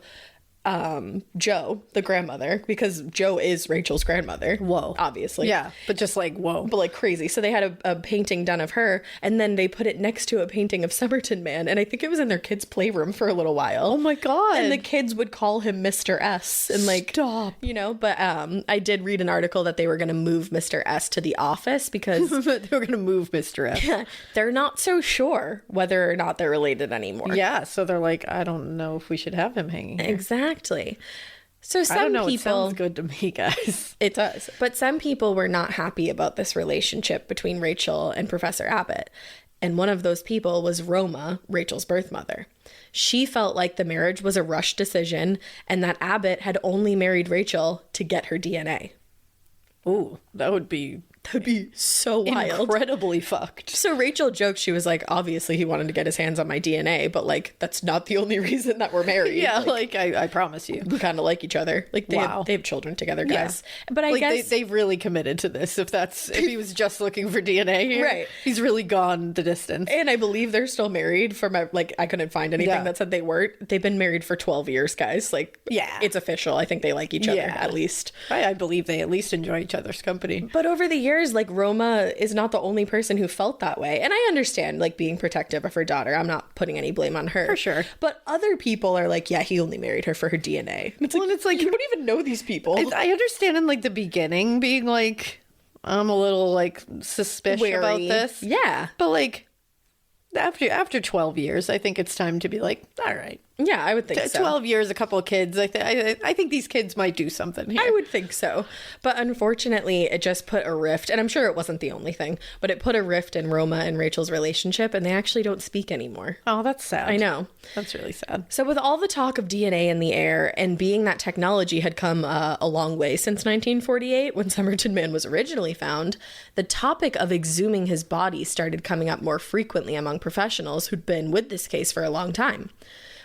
Joe, the grandmother, because Joe is Rachel's grandmother. Whoa. Obviously. Yeah, but just like, whoa. But like crazy. So they had a painting done of her, and then they put it next to a painting of Somerton Man, and I think it was in their kids' playroom for a little while. Oh my God. And the kids would call him Mr. S. And like, stop. You know, but I did read an article that they were going to move Mr. S to the office because they were going to move Mr. S. they're not so sure whether or not they're related anymore. Yeah, so they're like, I don't know if we should have him hanging here. Exactly. So some I don't know, people, it sounds good to me, guys. It does. But some people were not happy about this relationship between Rachel and Professor Abbott. And one of those people was Roma, Rachel's birth mother. She felt like the marriage was a rushed decision and that Abbott had only married Rachel to get her DNA. Ooh, that would be So wild. incredibly fucked. So Rachel joked, she was like, obviously he wanted to get his hands on my DNA, but like, that's not the only reason that we're married. Yeah, like I promise you. We kind of like each other. Like they have children together, guys. Yeah. But I like guess they've really committed to this. If he was just looking for DNA here, right, he's really gone the distance. And I believe they're still married. I couldn't find anything that said they weren't. They've been married for 12 years, guys. Like, yeah, it's official. I think they like each other at least. I believe they at least enjoy each other's company. But over the years, like Roma is not the only person who felt that way. And I understand like being protective of her daughter. I'm not putting any blame on her. For sure. But other people are like, yeah, he only married her for her DNA. And it's like, you don't even know these people. I understand in like the beginning being like, I'm a little like suspicious about this. Yeah. But like after 12 years, I think it's time to be like, all right. Yeah, I would think so. 12 years, a couple of kids. I think these kids might do something here. I would think so. But unfortunately, it just put a rift. And I'm sure it wasn't the only thing. But it put a rift in Roma and Rachel's relationship. And they actually don't speak anymore. Oh, that's sad. I know. That's really sad. So with all the talk of DNA in the air and being that technology had come a long way since 1948 when Somerton Man was originally found, the topic of exhuming his body started coming up more frequently among professionals who'd been with this case for a long time.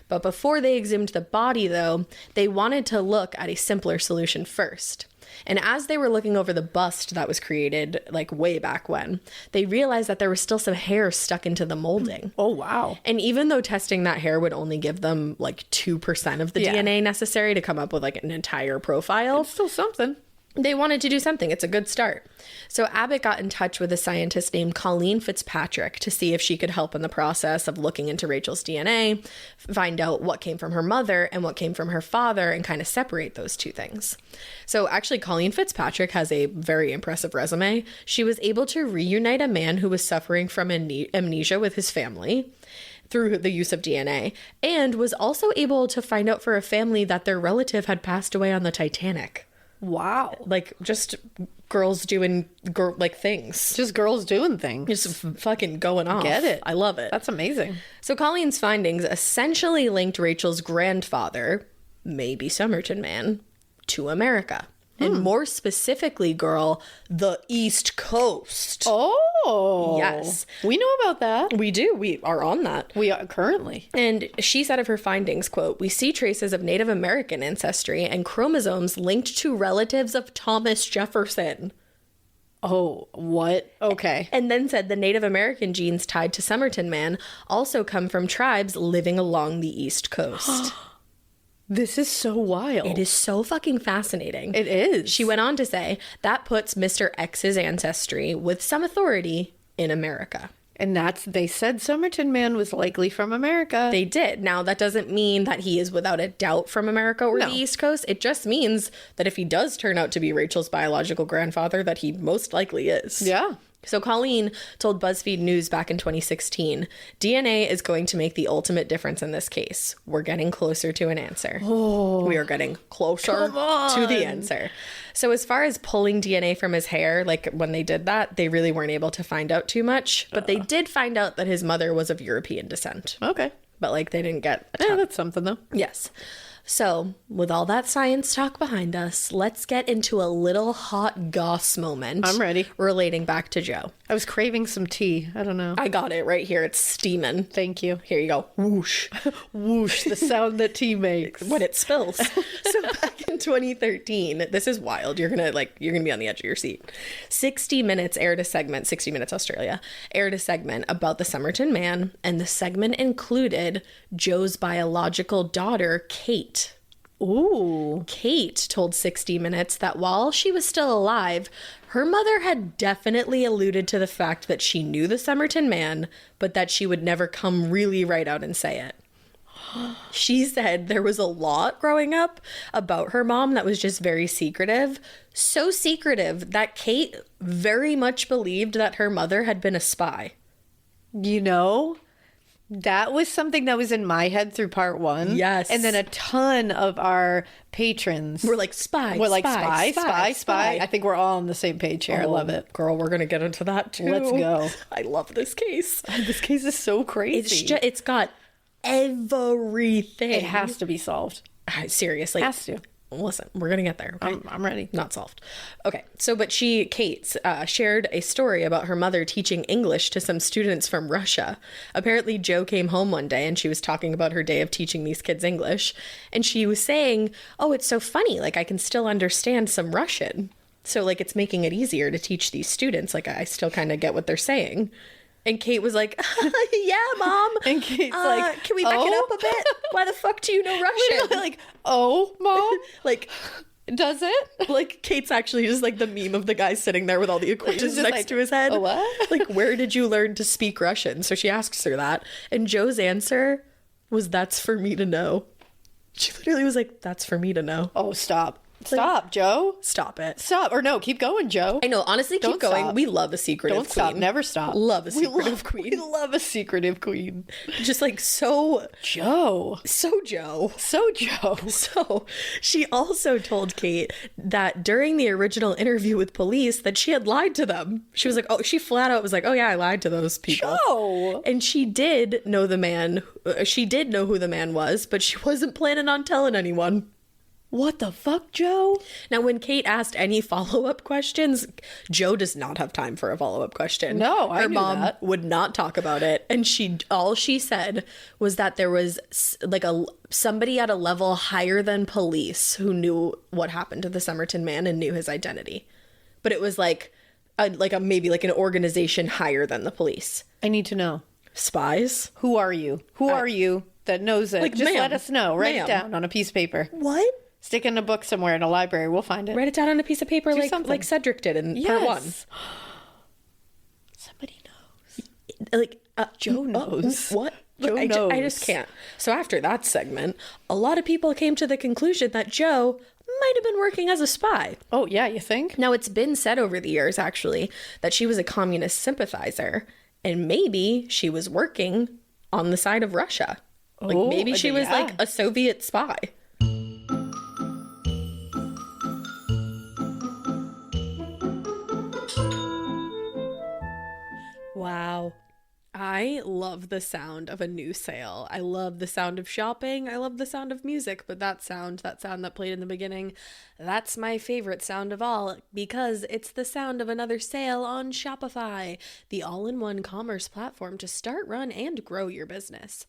But before they exhumed the body, though, they wanted to look at a simpler solution first. And as they were looking over the bust that was created, like way back when, they realized that there was still some hair stuck into the molding. Oh, wow. And even though testing that hair would only give them like 2% of the DNA necessary to come up with like an entire profile, it's still something. They wanted to do something. It's a good start. So Abbott got in touch with a scientist named Colleen Fitzpatrick to see if she could help in the process of looking into Rachel's DNA, find out what came from her mother and what came from her father, and kind of separate those two things. So actually, Colleen Fitzpatrick has a very impressive resume. She was able to reunite a man who was suffering from amnesia with his family through the use of DNA, and was also able to find out for a family that their relative had passed away on the Titanic. Wow. Like, just girls doing things. Just girls doing things. Just fucking going off. Get it. I love it. That's amazing. So Colleen's findings essentially linked Rachel's grandfather, maybe Somerton Man, to America. And more specifically, girl, the East Coast. Oh. Yes. We know about that. We do. We are on that. We are currently. And she said of her findings, quote, "We see traces of Native American ancestry and chromosomes linked to relatives of Thomas Jefferson." Oh, what? Okay. And then said the Native American genes tied to Somerton Man also come from tribes living along the East Coast. This is so wild. It is so fucking fascinating. It is. She went on to say that puts Mr. X's ancestry with some authority in America. And they said Somerton Man was likely from America. They did. Now, that doesn't mean that he is without a doubt from America or the East Coast. It just means that if he does turn out to be Rachel's biological grandfather, that he most likely is. Yeah. So Colleen told BuzzFeed News back in 2016, DNA is going to make the ultimate difference in this case. We're getting closer to an answer. We are getting closer to the answer. So as far as pulling DNA from his hair, like when they did that, they really weren't able to find out too much. But they did find out that his mother was of European descent. Okay. But like they didn't get a ton. Yeah, that's something though. Yes. So, with all that science talk behind us, let's get into a little hot goss moment. I'm ready. Relating back to Joe. I was craving some tea. I don't know. I got it right here. It's steaming. Thank you. Here you go. Whoosh. Whoosh, the sound that tea makes. When it spills. So back in 2013, this is wild. You're gonna be on the edge of your seat. 60 Minutes aired a segment, 60 Minutes Australia, aired a segment about the Somerton Man, and the segment included Joe's biological daughter, Kate. Ooh. Kate told 60 Minutes that while she was still alive, her mother had definitely alluded to the fact that she knew the Somerton Man, but that she would never come really right out and say it. She said there was a lot growing up about her mom that was just very secretive. So secretive that Kate very much believed that her mother had been a spy. You know, that was something that was in my head through part 1. Yes. And then a ton of our patrons We're like, spy, were like, spy. spy. I think we're all on the same page here. I love it. Girl, we're going to get into that too. Let's go. I love this case. This case is so crazy. It's got everything. It has to be solved. Seriously. Has to. Listen, we're going to get there. Okay? I'm ready. Not solved. Okay. So, but Kate shared a story about her mother teaching English to some students from Russia. Apparently, Joe came home one day and she was talking about her day of teaching these kids English. And she was saying, oh, it's so funny. Like, I can still understand some Russian. So, like, it's making it easier to teach these students. Like, I still kind of get what they're saying. And Kate was like, yeah, Mom. And Kate's like, can we back it up a bit? Why the fuck do you know Russian? Like, oh, Mom? Like, does it? like Kate's actually just like the meme of the guy sitting there with all the equations next like, to his head. "A what?" Like, where did you learn to speak Russian? So she asks her that. And Joe's answer was, that's for me to know. She literally was like, that's for me to know. Oh, stop. Stop, Joe. Stop it. Stop. Or no, keep going, Joe. I know. Honestly, keep Don't going. stop. We love a secretive Don't queen. stop. Never stop. Love a secretive We queen. love a secretive queen. Just like so Joe. Joe. So Joe. So she also told Kate that during the original interview with police that she had lied to them. She was like, oh, she flat out was like, oh yeah, I lied to those people. Joe. And she did know the man. She did know who the man was, but she wasn't planning on telling anyone. What the fuck, Joe? Now, when Kate asked any follow-up questions, Joe does not have time for a follow-up question. No, I Her knew mom that. would not talk about it. And all she said was that there was like somebody at a level higher than police who knew what happened to the Somerton Man and knew his identity. But it was maybe an organization higher than the police. I need to know. Spies? Who are you? Who are you that knows it? Like, Just ma'am. let us know. Write Ma'am. it down on a piece of paper. What? Stick it in a book somewhere in a library. We'll find it. Write it down on a piece of paper something. like Cedric did in part 1. Somebody knows. Joe knows. What? Joe I knows. just can't. So after that segment, a lot of people came to the conclusion that Joe might have been working as a spy. Oh, yeah, you think? Now, it's been said over the years, actually, that she was a communist sympathizer, and maybe she was working on the side of Russia. Like, Oh, maybe she was yeah. like a Soviet spy. Wow. I love the sound of a new sale. I love the sound of shopping. I love the sound of music, but that sound that played in the beginning, that's my favorite sound of all because it's the sound of another sale on Shopify, the all-in-one commerce platform to start, run, and grow your business.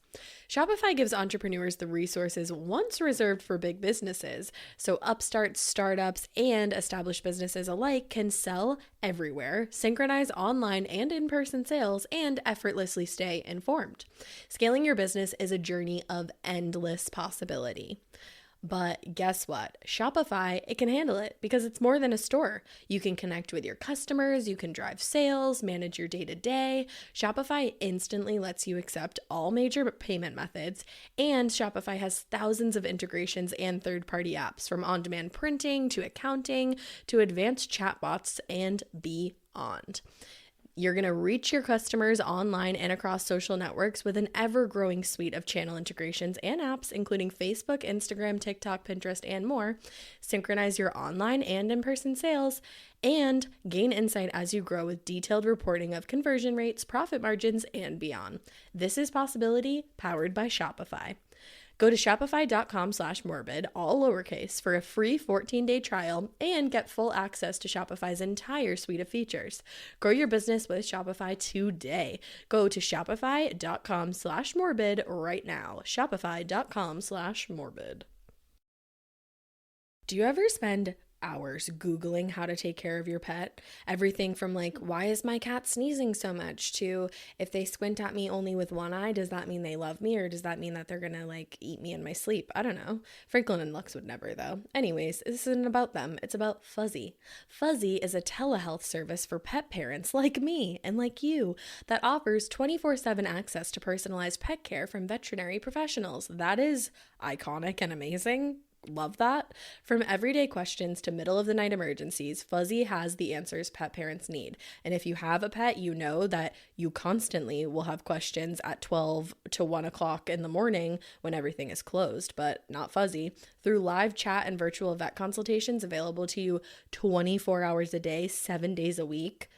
Shopify gives entrepreneurs the resources once reserved for big businesses, so upstarts, startups, and established businesses alike can sell everywhere, synchronize online and in-person sales, and effortlessly stay informed. Scaling your business is a journey of endless possibility. But guess what? Shopify, it can handle it because it's more than a store. You can connect with your customers, you can drive sales, manage your day-to-day. Shopify instantly lets you accept all major payment methods, and Shopify has thousands of integrations and third-party apps from on-demand printing to accounting to advanced chatbots and beyond. You're going to reach your customers online and across social networks with an ever-growing suite of channel integrations and apps, including Facebook, Instagram, TikTok, Pinterest, and more. Synchronize your online and in-person sales and gain insight as you grow with detailed reporting of conversion rates, profit margins, and beyond. This is Possibility, powered by Shopify. Go to shopify.com/morbid, all lowercase, for a free 14-day trial and get full access to Shopify's entire suite of features. Grow your business with Shopify today. Go to shopify.com/morbid right now. Shopify.com/morbid. Do you ever spend hours Googling how to take care of your pet? Everything from like, why is my cat sneezing so much, to if they squint at me only with one eye, does that mean they love me, or does that mean that they're gonna like eat me in my sleep? I don't know. Franklin and Lux would never, though. Anyways, this isn't about them. It's about Fuzzy. Fuzzy is a telehealth service for pet parents like me and like you that offers 24/7 access to personalized pet care from veterinary professionals. That is iconic and amazing. Love that. From everyday questions to middle of the night emergencies, Fuzzy has the answers pet parents need. And if you have a pet, you know that you constantly will have questions at 12 to 1 o'clock in the morning when everything is closed, but not Fuzzy. Through live chat and virtual vet consultations available to you 24 hours a day, 7 days a week.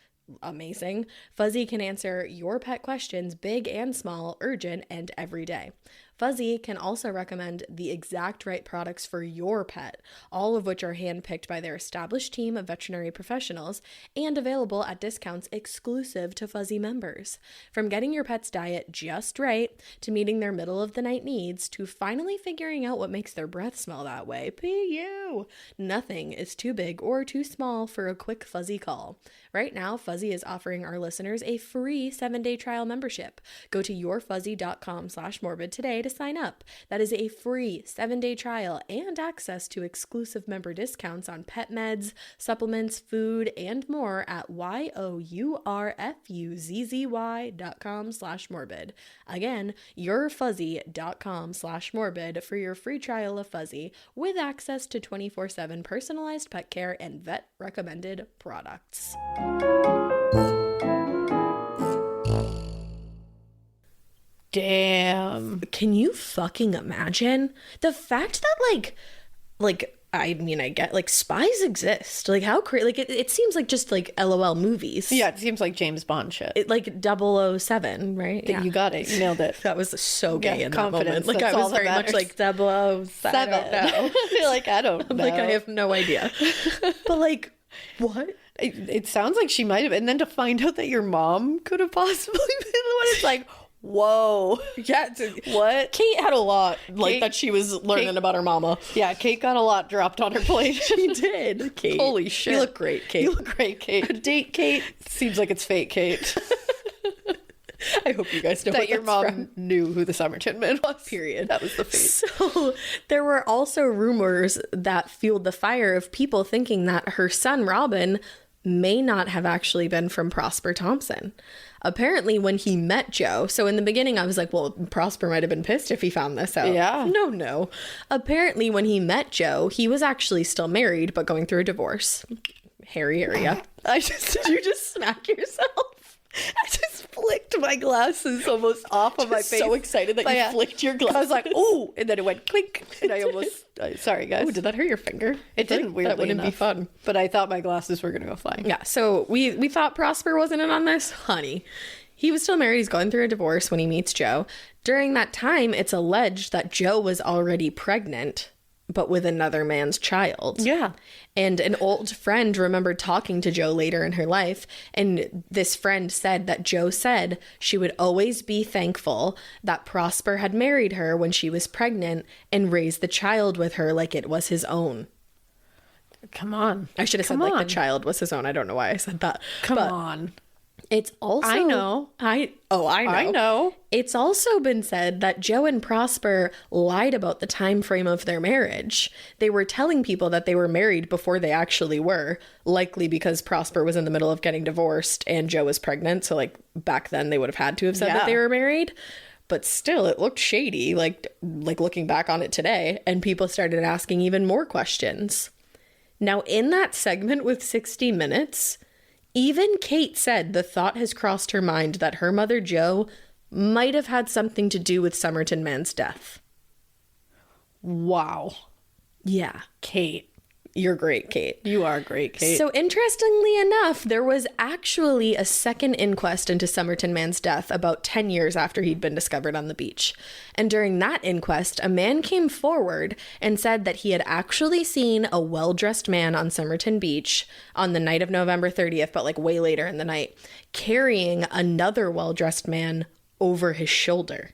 Amazing. Fuzzy can answer your pet questions, big and small, urgent, and every day. Fuzzy can also recommend the exact right products for your pet, all of which are handpicked by their established team of veterinary professionals and available at discounts exclusive to Fuzzy members. From getting your pet's diet just right, to meeting their middle of the night needs, to finally figuring out what makes their breath smell that way, PU! Nothing is too big or too small for a quick Fuzzy call. Right now, Fuzzy is offering our listeners a free 7-day trial membership. Go to yourfuzzy.com/morbid today to sign up. That is a free 7-day trial and access to exclusive member discounts on pet meds, supplements, food, and more at yourfuzzy.com/morbid. Again, yourfuzzy.com/morbid for your free trial of Fuzzy with access to 24/7 personalized pet care and vet recommended products. Damn. Can you fucking imagine the fact that I mean, I get like spies exist, like how crazy, like it seems like just like LOL movies. Yeah, it seems like James Bond shit. It like 007, right? Yeah. You got it. You nailed it. That was so gay in that moment. Like That's I was very much like 007. I don't know. You're like, I don't know. Like I have no idea. But like, what? It sounds like she might have. And then to find out that your mom could have possibly been the one, it's like, whoa. Yeah. What? Kate had a lot Kate, that she was learning about her mama. Yeah, Kate got a lot dropped on her plate. She did. Kate. Holy shit. You look great, Kate. You look great, Kate. Date Kate. Seems like it's fake, Kate. I hope you guys know that what your that's mom from. knew who the Somerton Man was. Period. That was the fate. So there were also rumors that fueled the fire of people thinking that her son Robin may not have actually been from Prosper Thompson. Apparently when he met Joe, so in the beginning I was like, well, Prosper might have been pissed if he found this out. Yeah. No. Apparently when he met Joe, he was actually still married, but going through a divorce. Hairy area. Did you just smack yourself? I just flicked my glasses almost off of my face. So excited that you flicked your glasses. I was like, ooh, and then it went clink, and I almost, sorry guys. Oh, did that hurt your finger? It didn't, weirdly That wouldn't enough. be fun. But I thought my glasses were going to go flying. Yeah, so we thought Prosper wasn't in on this. Honey, he was still married. He's going through a divorce when he meets Joe. During that time, it's alleged that Joe was already pregnant, but with another man's child. Yeah. And an old friend remembered talking to Joe later in her life, and this friend said that Joe said she would always be thankful that Prosper had married her when she was pregnant and raised the child with her like it was his own. Come on. I should have said like the child was his own. I don't know why I said that. Come on. It's also I know. I know. It's also been said that Joe and Prosper lied about the time frame of their marriage. They were telling people that they were married before they actually were, likely because Prosper was in the middle of getting divorced and Joe was pregnant. So like back then they would have had to have said that they were married. But still, it looked shady, like looking back on it today, and people started asking even more questions. Now, in that segment with 60 Minutes, Even Kate said the thought has crossed her mind that her mother Jo might have had something to do with Somerton Man's death. Wow. Yeah. Kate. You're great, Kate. You are great, Kate. So interestingly enough, there was actually a second inquest into Somerton Man's death about 10 years after he'd been discovered on the beach. And during that inquest, a man came forward and said that he had actually seen a well-dressed man on Somerton Beach on the night of November 30th, but like way later in the night, carrying another well-dressed man over his shoulder.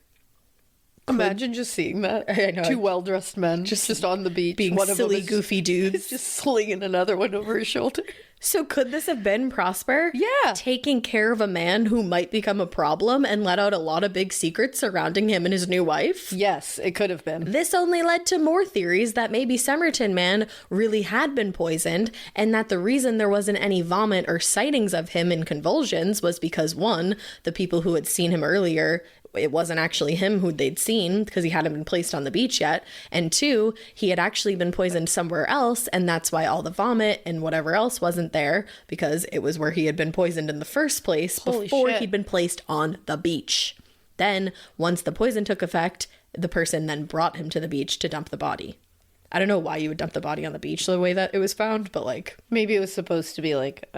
Imagine just seeing that. I know. Two well-dressed men just on the beach. Being one of silly, them is goofy dudes. is just slinging another one over his shoulder. So could this have been Prosper? Yeah. Taking care of a man who might become a problem and let out a lot of big secrets surrounding him and his new wife? Yes, it could have been. This only led to more theories that maybe Somerton Man really had been poisoned, and that the reason there wasn't any vomit or sightings of him in convulsions was because, one, the people who had seen him earlier, it wasn't actually him who they'd seen because he hadn't been placed on the beach yet. And two, he had actually been poisoned somewhere else, and that's why all the vomit and whatever else wasn't there, because it was where he had been poisoned in the first place before he'd been placed on the beach. Then, once the poison took effect, the person then brought him to the beach to dump the body. I don't know why you would dump the body on the beach the way that it was found, but like... Maybe it was supposed to be like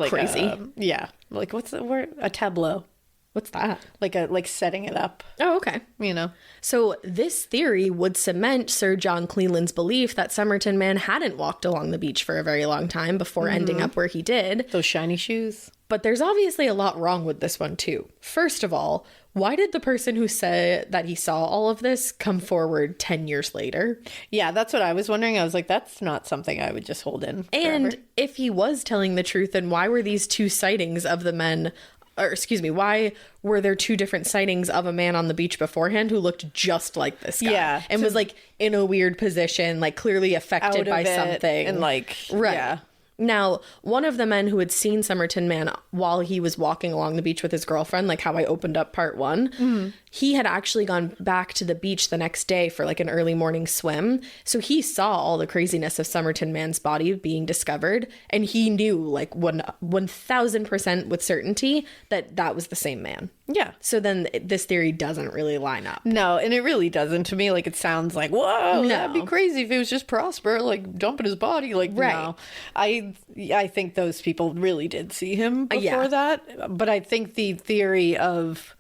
crazy. Yeah. Like, what's the word? A tableau. What's that? Like setting it up, Oh, okay. you know? So this theory would cement Sir John Cleland's belief that Somerton Man hadn't walked along the beach for a very long time before ending up where he did. Those shiny shoes. But there's obviously a lot wrong with this one too. First of all, why did the person who said that he saw all of this come forward 10 years later? Yeah, that's what I was wondering. I was like, that's not something I would just hold in And forever. if he was telling the truth, then why were these two sightings of the men... Or excuse me, why were there two different sightings of a man on the beach beforehand who looked just like this guy? Yeah. And was like in a weird position, like clearly affected Out by of it, something. and like, Right. yeah. Now, one of the men who had seen Somerton Man while he was walking along the beach with his girlfriend, like how I opened up part one, he had actually gone back to the beach the next day for like an early morning swim. So he saw all the craziness of Somerton Man's body being discovered, and he knew like 1,000% with certainty that that was the same man. Yeah. So then this theory doesn't really line up. No, and it really doesn't to me. Like, it sounds like, whoa, No. that'd be crazy if it was just Prosper, like, dumping his body. Like, Right. no. I think those people really did see him before Yeah. that. But I think the theory of,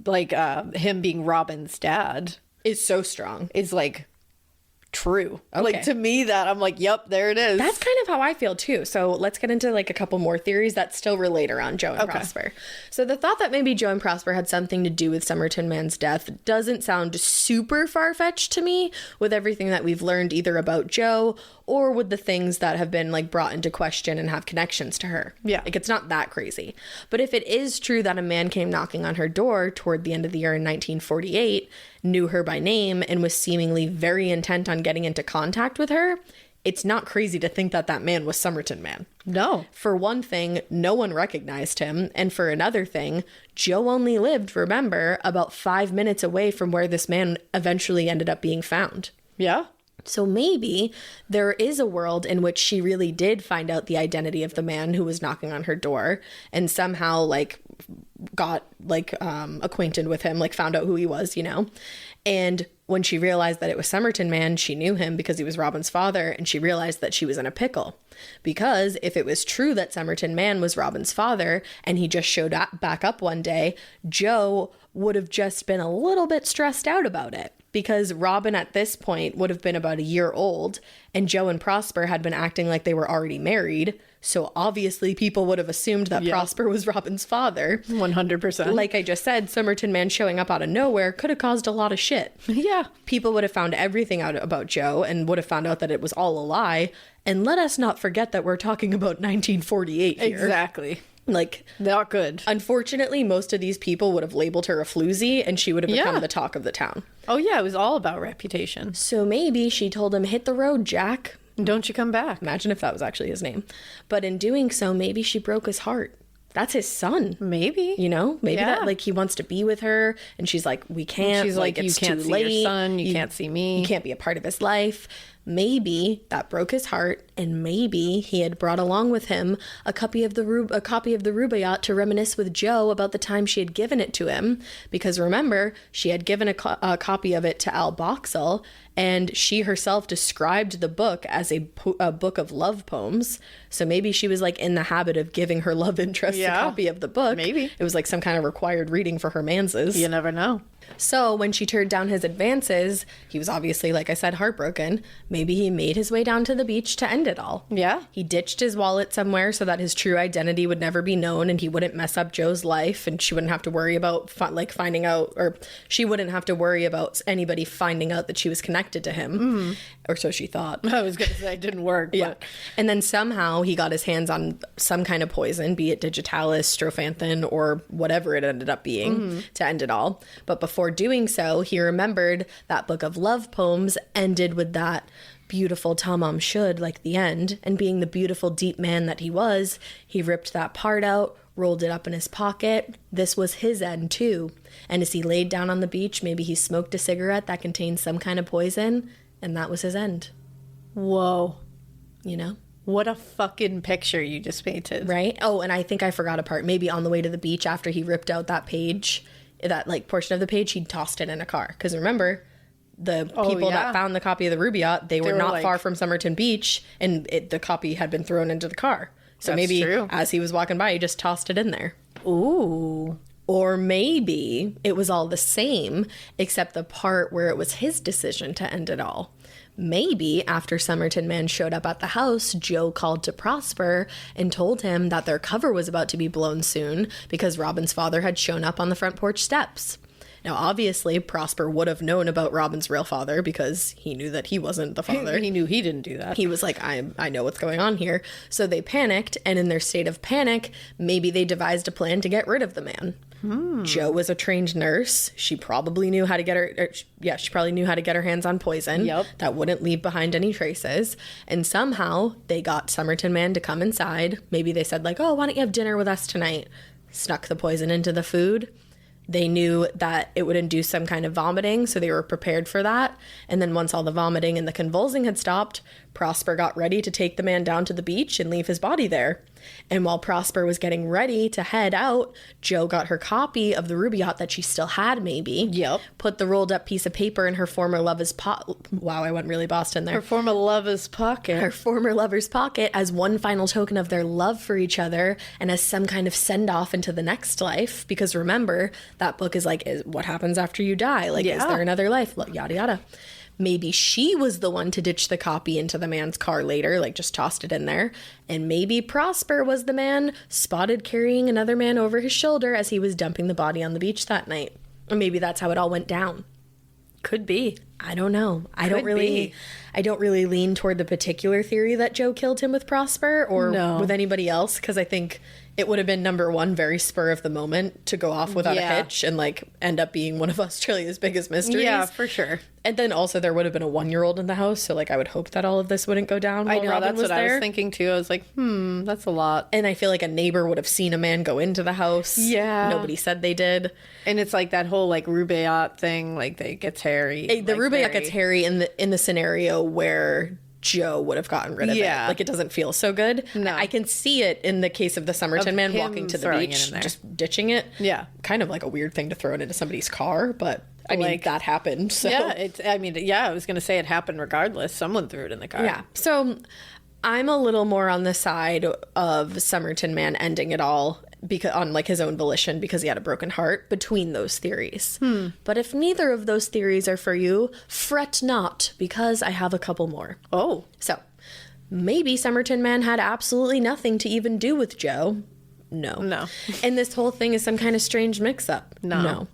like, him being Robin's dad Is so strong. is, like, true. Okay. Like, to me, that I'm like, yep, there it is. That's kind of how I feel too. So let's get into like a couple more theories that still relate around Jo and Prosper. So the thought that maybe Jo and Prosper had something to do with Somerton Man's death doesn't sound super far-fetched to me with everything that we've learned either about Jo or with the things that have been like brought into question and have connections to her. Yeah. Like it's not that crazy. But if it is true that a man came knocking on her door toward the end of the year in 1948, knew her by name, and was seemingly very intent on getting into contact with her, it's not crazy to think that that man was Somerton Man. No. For one thing, no one recognized him. And for another thing, Jo only lived, remember, about 5 minutes away from where this man eventually ended up being found. Yeah. So maybe there is a world in which she really did find out the identity of the man who was knocking on her door and somehow like got like acquainted with him, like found out who he was, you know? And when she realized that it was Somerton Man, she knew him because he was Robin's father, and she realized that she was in a pickle. Because if it was true that Somerton Man was Robin's father and he just showed back up one day, Jo would have just been a little bit stressed out about it. Because Robin at this point would have been about a year old, and Jo and Prosper had been acting like they were already married. So obviously people would have assumed that Prosper was Robin's father. 100%. Like I just said, Somerton Man showing up out of nowhere could have caused a lot of shit. Yeah. People would have found everything out about Jo and would have found out that it was all a lie. And let us not forget that we're talking about 1948 here. Exactly. Like, Not good. unfortunately, most of these people would have labeled her a floozy, and she would have become Yeah. the talk of the town. Oh, yeah, it was all about reputation. So maybe she told him, hit the road, Jack. Don't you come back. Imagine if that was actually his name. But in doing so, maybe she broke his heart. That's his son. Maybe. You know, maybe Yeah. that like he wants to be with her, and she's like, we can't. She's like, you it's can't too see late. your son. You can't see me. You can't be a part of his life. Maybe that broke his heart, And maybe he had brought along with him a copy of the Rubaiyat to reminisce with Joe about the time she had given it to him. Because remember, she had given a copy of it to Al Boxall, and she herself described the book as a book of love poems. So maybe she was like in the habit of giving her love interest a copy of the book. Maybe. It was like some kind of required reading for her manses. You never know. So when she turned down his advances, he was obviously, like I said, heartbroken. Maybe he made his way down to the beach to end it all. Yeah. He ditched his wallet somewhere so that his true identity would never be known and he wouldn't mess up Joe's life, and she wouldn't have to worry about finding out, or she wouldn't have to worry about anybody finding out that she was connected to him. Mm-hmm. Or so she thought. I was going to say it didn't work. Yeah. But... And then somehow he got his hands on some kind of poison, be it digitalis, strophanthin, or whatever it ended up being to end it all. But before doing so, he remembered that book of love poems ended with that beautiful tamam shud, like the end. And being the beautiful, deep man that he was, he ripped that part out, rolled it up in his pocket. This was his end too. And as he laid down on the beach, maybe he smoked a cigarette that contained some kind of poison, and that was his end. Whoa. You know? What a fucking picture you just painted. Right? Oh, and I think I forgot a part. Maybe on the way to the beach after he ripped out that page, that like portion of the page, he tossed it in a car. Because remember, the people that found the copy of the Rubaiyat, they were not far from Somerton Beach, and the copy had been thrown into the car. So maybe as he was walking by, he just tossed it in there. Ooh. Or maybe it was all the same, except the part where it was his decision to end it all. Maybe after Somerton Man showed up at the house, Joe called to Prosper and told him that their cover was about to be blown soon because Robin's father had shown up on the front porch steps. Now, obviously, Prosper would have known about Robin's real father because he knew that he wasn't the father. He knew he didn't do that. He was like, I know what's going on here. So they panicked, and in their state of panic, maybe they devised a plan to get rid of the man. Joe was a trained nurse. She probably knew how to get her hands on poison that wouldn't leave behind any traces. And somehow they got Somerton Man to come inside. Maybe they said like, oh, why don't you have dinner with us tonight? Snuck the poison into the food. They knew that it would induce some kind of vomiting, so they were prepared for that. And then once all the vomiting and the convulsing had stopped, Prosper got ready to take the man down to the beach and leave his body there. And while Prosper was getting ready to head out, Joe got her copy of the Rubaiyat that she still had, maybe. Put the rolled up piece of paper in her former lover's Wow, I went really Boston there. Her former lover's pocket. Her former lover's pocket as one final token of their love for each other and as some kind of send off into the next life. Because remember, that book is like, what happens after you die? Like, is there another life? Yada, yada. Maybe she was the one to ditch the copy into the man's car later, like just tossed it in there. And maybe Prosper was the man spotted carrying another man over his shoulder as he was dumping the body on the beach that night. Or maybe that's how it all went down. Could be. I don't know. I don't really lean toward the particular theory that Joe killed him with Prosper or with anybody else, because I think it would have been, number one, very spur of the moment to go off without a hitch and like end up being one of Australia's biggest mysteries. Yeah, for sure. And then also there would have been a 1-year-old in the house, so like I would hope that all of this wouldn't go down while Robin was there. I was thinking too. I was like, that's a lot. And I feel like a neighbor would have seen a man go into the house. Yeah. Nobody said they did. And it's like that whole like Rubaiyat thing, like they gets hairy. The Rubaiyat gets hairy in the scenario where Joe would have gotten rid of it. Like, it doesn't feel so good. No. I can see it in the case of the Somerton Man walking to the beach, just ditching it. Yeah. Kind of like a weird thing to throw it into somebody's car, but I mean, that happened. So. Yeah, I was going to say it happened regardless. Someone threw it in the car. Yeah. So I'm a little more on the side of Somerton Man ending it all because on like his own volition because he had a broken heart between those theories. But if neither of those theories are for you, fret not, because I have a couple more. Oh. So maybe Somerton Man had absolutely nothing to even do with Joe. No. And this whole thing is some kind of strange mix-up. No.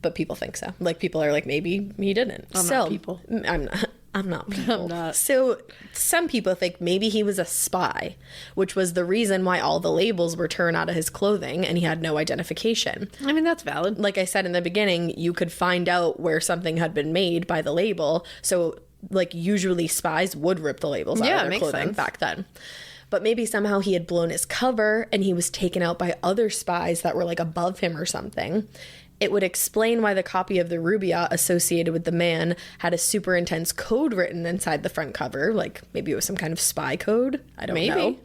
But people think so. Like, people are like, maybe he didn't. I'm not people. I'm not people. I'm not. So some people think maybe he was a spy, which was the reason why all the labels were torn out of his clothing and he had no identification. I mean, that's valid. Like I said in the beginning, you could find out where something had been made by the label. So, like, usually spies would rip the labels out of their clothing back then. But maybe somehow he had blown his cover and he was taken out by other spies that were like above him or something. It would explain why the copy of the Rubaiyat associated with the man had a super intense code written inside the front cover, like maybe it was some kind of spy code. I don't know.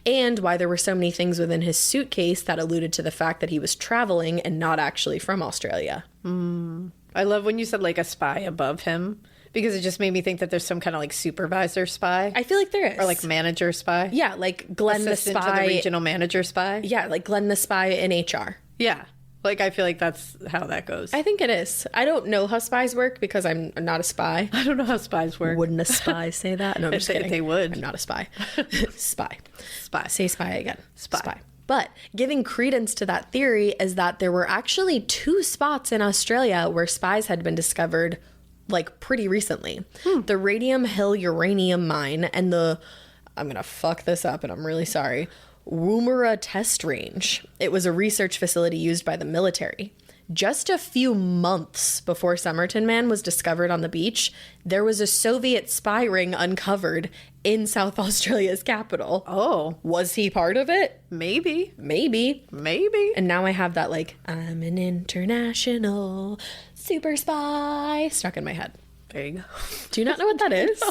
And why there were so many things within his suitcase that alluded to the fact that he was traveling and not actually from Australia. I love when you said like a spy above him, because it just made me think that there's some kind of like supervisor spy. I feel like there is. Or like manager spy. Yeah, like Glenn Assistant the spy. to the regional manager spy. Yeah, like Glenn the spy in HR. Yeah. Like, I feel like that's how that goes. I think it is. I don't know how spies work because I'm not a spy. I don't know how spies work. Wouldn't a spy say that? No, I'm just kidding. They would. I'm not a spy. Spy. Spy. Say spy again. Spy. But giving credence to that theory is that there were actually 2 spots in Australia where spies had been discovered, like, pretty recently. The Radium Hill uranium mine and the, I'm going to fuck this up and I'm really sorry, Woomera test range. It was a research facility used by the military. Just a few months before Somerton Man was discovered on the beach, there was a Soviet spy ring uncovered in South Australia's capital. Oh. Was he part of it? Maybe. Maybe. Maybe. And now I have that, like, I'm an international super spy stuck in my head. There you go. Do you not know what that is?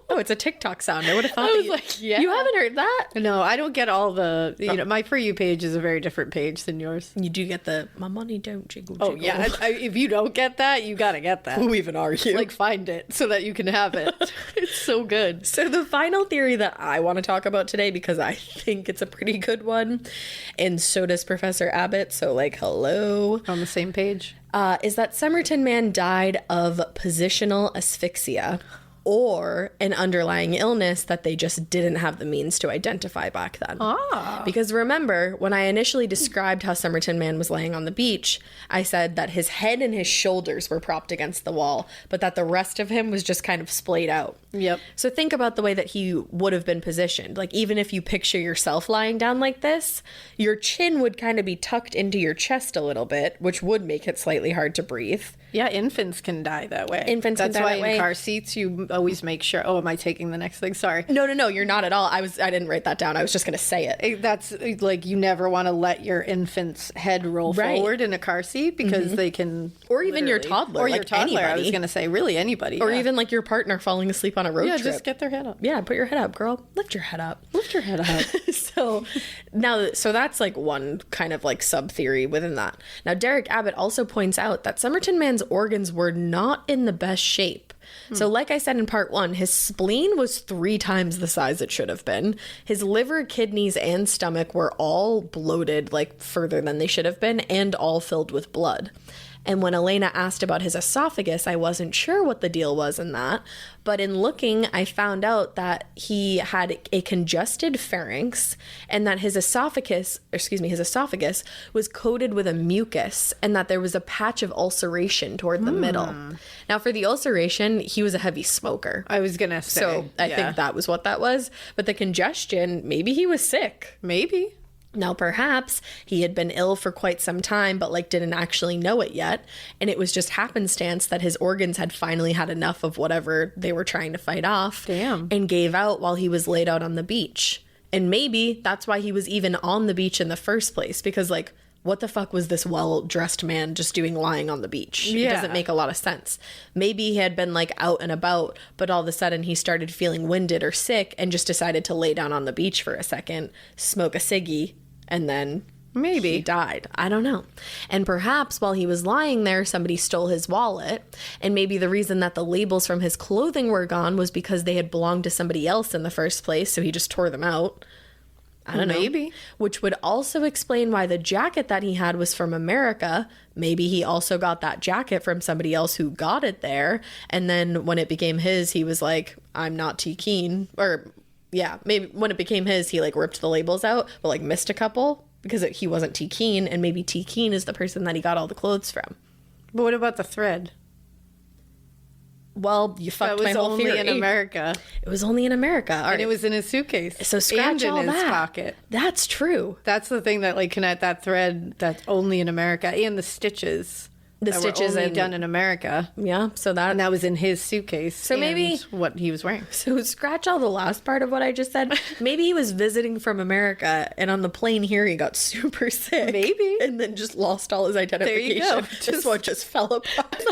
Oh, it's a TikTok sound. I would have thought I was like, yeah. You haven't heard that? No, I don't get all the, you know, my For You page is a very different page than yours. You do get the, my money don't jiggle, Oh, jiggle. yeah. If you don't get that, you got to get that. Who even are you? Like, find it so that you can have it. It's so good. So the final theory that I want to talk about today, because I think it's a pretty good one, and so does Professor Abbott, so like, hello. On the same page? Is that Somerton Man died of positional asphyxia or an underlying illness that they just didn't have the means to identify back then. Because remember, when I initially described how Somerton Man was laying on the beach, I said that his head and his shoulders were propped against the wall, but that the rest of him was just kind of splayed out. Yep. So think about the way that he would have been positioned. Like, even if you picture yourself lying down like this, your chin would kind of be tucked into your chest a little bit, which would make it slightly hard to breathe. Yeah, infants can die that way. Infants can die that way. That's why in car seats you always make sure. Oh, am I taking the next thing? Sorry. No, you're not at all. I didn't write that down. I was just going to say it. That's like, you never want to let your infant's head roll forward in a car seat because they can, or even your toddler, or like your toddler. anybody. I was going to say, really anybody, or even like your partner falling asleep on a road trip. Just get their head up. Yeah, put your head up, girl. Lift your head up. Lift your head up. So that's like one kind of like sub theory within that. Now, Derek Abbott also points out that Somerton Man's organs were not in the best shape. So like I said in part 1, his spleen was 3 times the size it should have been. His liver, kidneys, and stomach were all bloated, like further than they should have been, and all filled with blood. And when Alaina asked about his esophagus, I wasn't sure what the deal was in that. But in looking, I found out that he had a congested pharynx and that his esophagus was coated with a mucus and that there was a patch of ulceration toward the middle. Now, for the ulceration, he was a heavy smoker. I was going to say. So I think that was what that was. But the congestion, maybe he was sick. Maybe. Now, perhaps he had been ill for quite some time, but like didn't actually know it yet. And it was just happenstance that his organs had finally had enough of whatever they were trying to fight off. Damn. And gave out while he was laid out on the beach. And maybe that's why he was even on the beach in the first place. Because like, what the fuck was this well-dressed man just doing lying on the beach? Yeah. It doesn't make a lot of sense. Maybe he had been like out and about, but all of a sudden he started feeling winded or sick and just decided to lay down on the beach for a second, smoke a ciggy, and then maybe he died. I don't know. And perhaps while he was lying there, somebody stole his wallet. And maybe the reason that the labels from his clothing were gone was because they had belonged to somebody else in the first place. So he just tore them out. I don't know. Maybe. Which would also explain why the jacket that he had was from America. Maybe he also got that jacket from somebody else who got it there. And then when it became his, he was like, I'm not too keen. Or yeah, maybe when it became his, he like ripped the labels out, but like missed a couple because he wasn't T Keen, and maybe T Keen is the person that he got all the clothes from. But what about the thread? Well, you fucked my whole theory. It was only in America. It was only in America. All right. And it was in his suitcase. So scratch and all in his that. pocket. That's true. That's the thing that like connect that thread that's only in America, and the stitches that were stitches only done in America. Yeah, so that... And that was in his suitcase. So maybe... what he was wearing. So scratch all the last part of what I just said. Maybe he was visiting from America, and on the plane here, he got super sick. Maybe. And then just lost all his identification. There you go. This one just fell apart.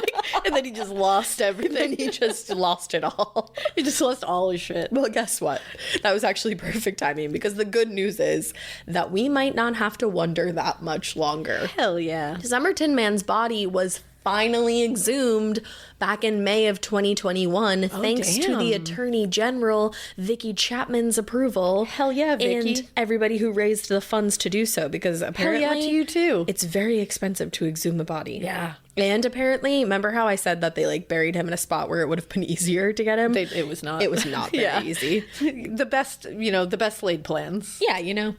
And then he just lost everything. Then he just lost it all. He just lost all his shit. Well, guess what? That was actually perfect timing, because the good news is that we might not have to wonder that much longer. Hell yeah. Somerton Man's body was finally exhumed back in May of 2021, thanks to the Attorney General, Vicky Chapman's approval. Hell yeah, Vicky. And everybody who raised the funds to do so, because apparently... Hell yeah to you too. It's very expensive to exhume a body. Yeah. And apparently, remember how I said that they like buried him in a spot where it would have been easier to get him? It was not. It was not very easy. The best laid plans. Yeah, you know.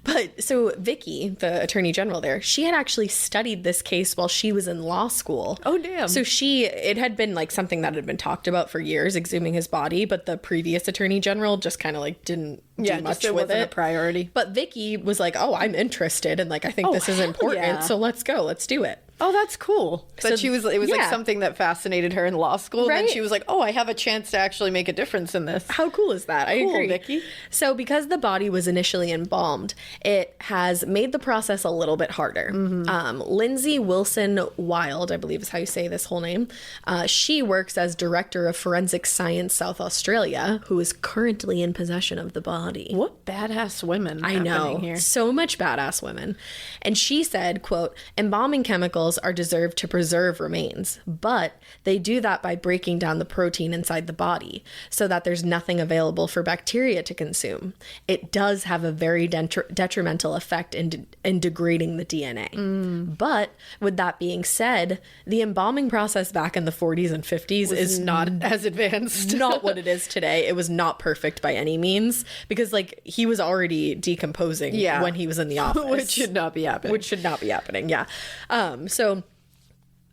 But so Vicky, the Attorney General there, she had actually studied this case while she was in law school. Oh, damn. So it had been like something that had been talked about for years, exhuming his body, but the previous Attorney General just kind of like didn't do much with wasn't it. a priority. But Vicky was like, oh, I'm interested, and like, I think this is important, so let's go, let's do it. Oh, that's cool. But it was like something that fascinated her in law school. Right. And then she was like, oh, I have a chance to actually make a difference in this. How cool is that? I agree. Vicky. So because the body was initially embalmed, it has made the process a little bit harder. Lindsay Wilson Wild, I believe is how you say this whole name. She works as Director of Forensic Science South Australia, who is currently in possession of the body. What badass women I know. here. So much badass women. And she said, quote, embalming chemicals are deserved to preserve remains, but they do that by breaking down the protein inside the body so that there's nothing available for bacteria to consume. It does have a very detrimental effect in degrading the DNA. But with that being said, the embalming process back in the 40s and 50s is not as advanced. Not what it is today. It was not perfect by any means, because like he was already decomposing when he was in the office. Which should not be happening. Yeah. So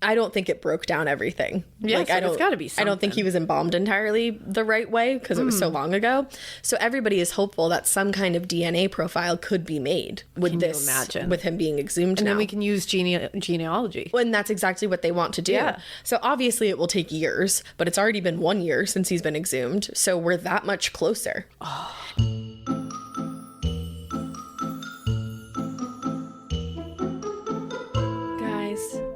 I don't think it broke down everything. Yeah, like, so it's got to be something. I don't think he was embalmed entirely the right way because it was so long ago. So everybody is hopeful that some kind of DNA profile could be made with with him being exhumed and now. then we can use genealogy. And that's exactly what they want to do. Yeah. So obviously it will take years, but it's already been 1 year since he's been exhumed. So we're that much closer. Oh.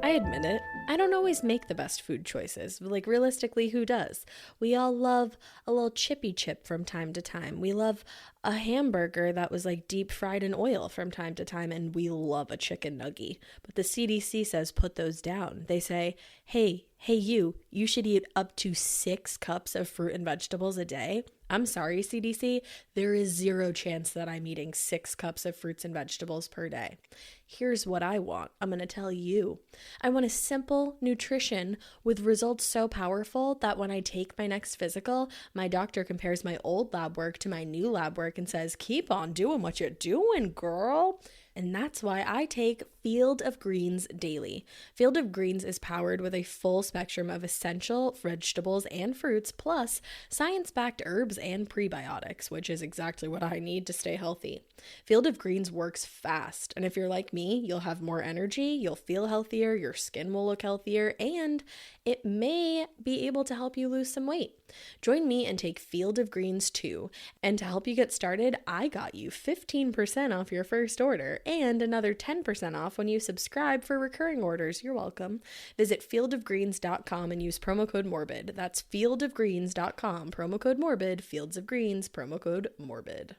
I admit it. I don't always make the best food choices. Like, realistically, who does? We all love a little chippy chip from time to time. We love a hamburger that was like deep fried in oil from time to time, and we love a chicken nugget. But the CDC says put those down. They say, hey, you should eat up to 6 cups of fruit and vegetables a day. I'm sorry, CDC, there is 0 chance that I'm eating 6 cups of fruits and vegetables per day. Here's what I want. I'm going to tell you. I want a simple nutrition with results so powerful that when I take my next physical, my doctor compares my old lab work to my new lab work and says, keep on doing what you're doing, girl. And that's why I take Field of Greens daily. Field of Greens is powered with a full spectrum of essential vegetables and fruits, plus science-backed herbs and prebiotics, which is exactly what I need to stay healthy. Field of Greens works fast, and if you're like me, you'll have more energy, you'll feel healthier, your skin will look healthier, and it may be able to help you lose some weight. Join me and take Field of Greens too. And to help you get started, I got you 15% off your first order and another 10% off when you subscribe for recurring orders. You're welcome. Visit fieldofgreens.com and use promo code MORBID. That's fieldofgreens.com, promo code MORBID, Fields of Greens, promo code MORBID.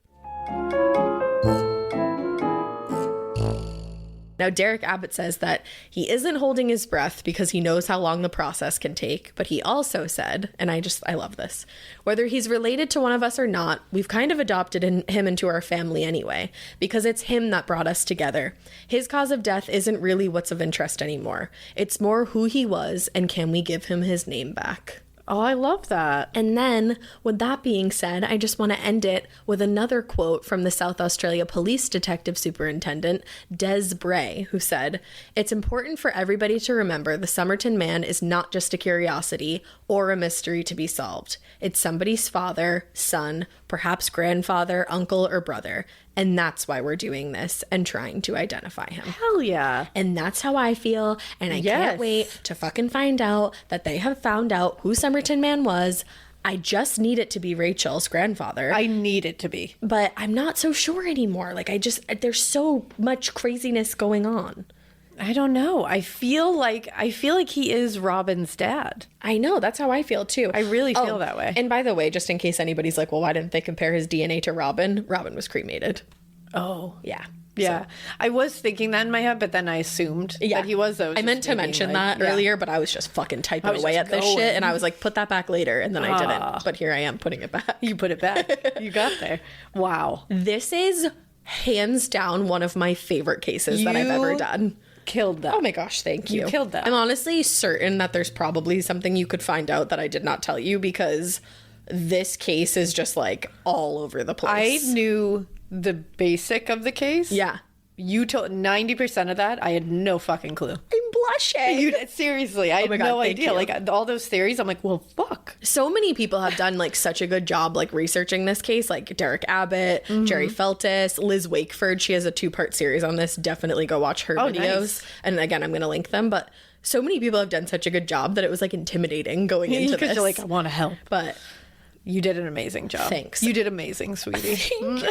Now, Derek Abbott says that he isn't holding his breath because he knows how long the process can take, but he also said, and I love this, whether he's related to one of us or not, we've kind of adopted him into our family anyway, because it's him that brought us together. His cause of death isn't really what's of interest anymore. It's more who he was and can we give him his name back. Oh, I love that. And then, with that being said, I just want to end it with another quote from the South Australia Police Detective Superintendent, Debra, who said, "It's important for everybody to remember the Somerton Man is not just a curiosity or a mystery to be solved. It's somebody's father, son, perhaps grandfather, uncle, or brother. And that's why we're doing this and trying to identify him." Hell yeah. And that's how I feel. And I can't wait to fucking find out that they have found out who Somerton Man was. I just need it to be Rachel's grandfather. I need it to be. But I'm not so sure anymore. Like, there's so much craziness going on. I don't know. I feel like he is Robin's dad. I know. That's how I feel too. I really feel that way. And by the way, just in case anybody's like, well, why didn't they compare his DNA to Robin? Robin was cremated. Oh. Yeah. Yeah. So. I was thinking that in my head, but then I assumed that he was. I meant to mention that earlier, but I was just fucking typing away at this shit. And I was like, put that back later. And then I didn't. But here I am putting it back. You put it back. You got there. Wow. This is hands down one of my favorite cases that I've ever done. Killed that. Oh my gosh, thank you. You killed that. I'm honestly certain that there's probably something you could find out that I did not tell you, because this case is just like all over the place. I knew the basic of the case. Yeah. You told 90% of that. I had no fucking clue. I'm blushing. Seriously, I had no idea. You. Like all those theories, I'm like, well, fuck. So many people have done like such a good job like researching this case, like Derek Abbott, Jerry Feltis, Liz Wakeford. She has a 2-part series on this. Definitely go watch her videos. Nice. And again, I'm going to link them. But so many people have done such a good job that it was like intimidating going into this. Because you're like, I want to help. But you did an amazing job. Thanks. You did amazing, sweetie. Thank you.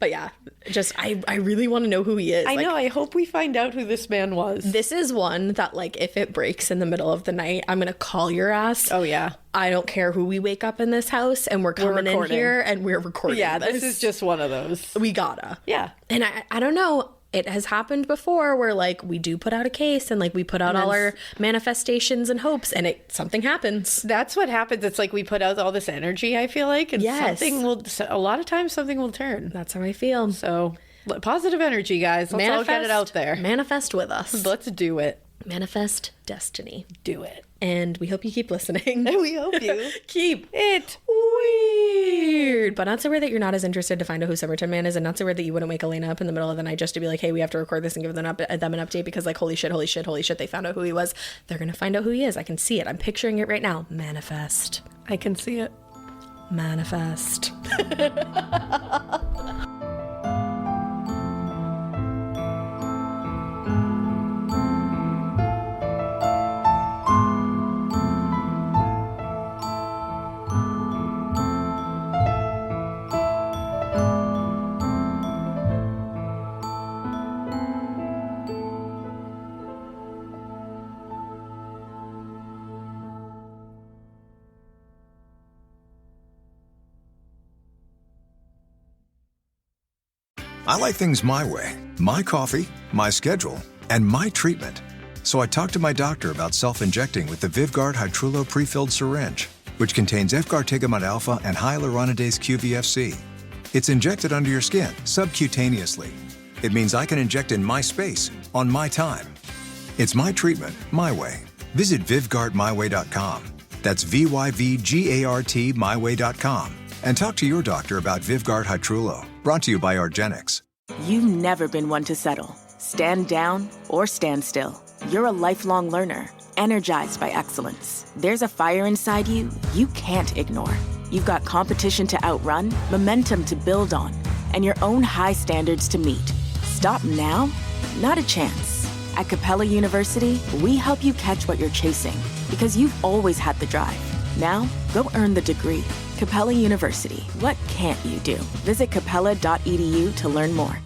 But yeah, just I really want to know who he is. I know. I hope we find out who this man was. This is one that, like, if it breaks in the middle of the night, I'm going to call your ass. Oh, yeah. I don't care who we wake up in this house, and we're coming in here and we're recording. Yeah, this is just one of those. We gotta. Yeah. And I don't know. It has happened before where, like, we do put out a case and, like, we put out all our manifestations and hopes, and something happens. That's what happens. It's like we put out all this energy, I feel like, and a lot of times something will turn. That's how I feel. So, positive energy, guys. Let's all get it out there. Manifest with us. Let's do it. Manifest destiny. Do it. And we hope you keep listening. And we hope you keep it weird. But not so weird that you're not as interested to find out who Somerton Man is, and not so weird that you wouldn't wake Alaina up in the middle of the night just to be like, hey, we have to record this and give them an update because, like, holy shit, they found out who he was. They're going to find out who he is. I can see it. I'm picturing it right now. Manifest. I can see it. Manifest. I like things my way, my coffee, my schedule, and my treatment. So I talked to my doctor about self-injecting with the Vyvgart Hytrulo pre-filled syringe, which contains efgartigimod alpha and hyaluronidase QVFC. It's injected under your skin, subcutaneously. It means I can inject in my space, on my time. It's my treatment, my way. Visit VyvgartMyWay.com. That's VYVGART MyWay.com. And talk to your doctor about Vyvgart Hytrulo. Brought to you by argenx. You've never been one to settle. Stand down or stand still. You're a lifelong learner, energized by excellence. There's a fire inside you you can't ignore. You've got competition to outrun, momentum to build on, and your own high standards to meet. Stop now? Not a chance. At Capella University, we help you catch what you're chasing because you've always had the drive. Now, go earn the degree. Capella University. What can't you do? Visit capella.edu to learn more.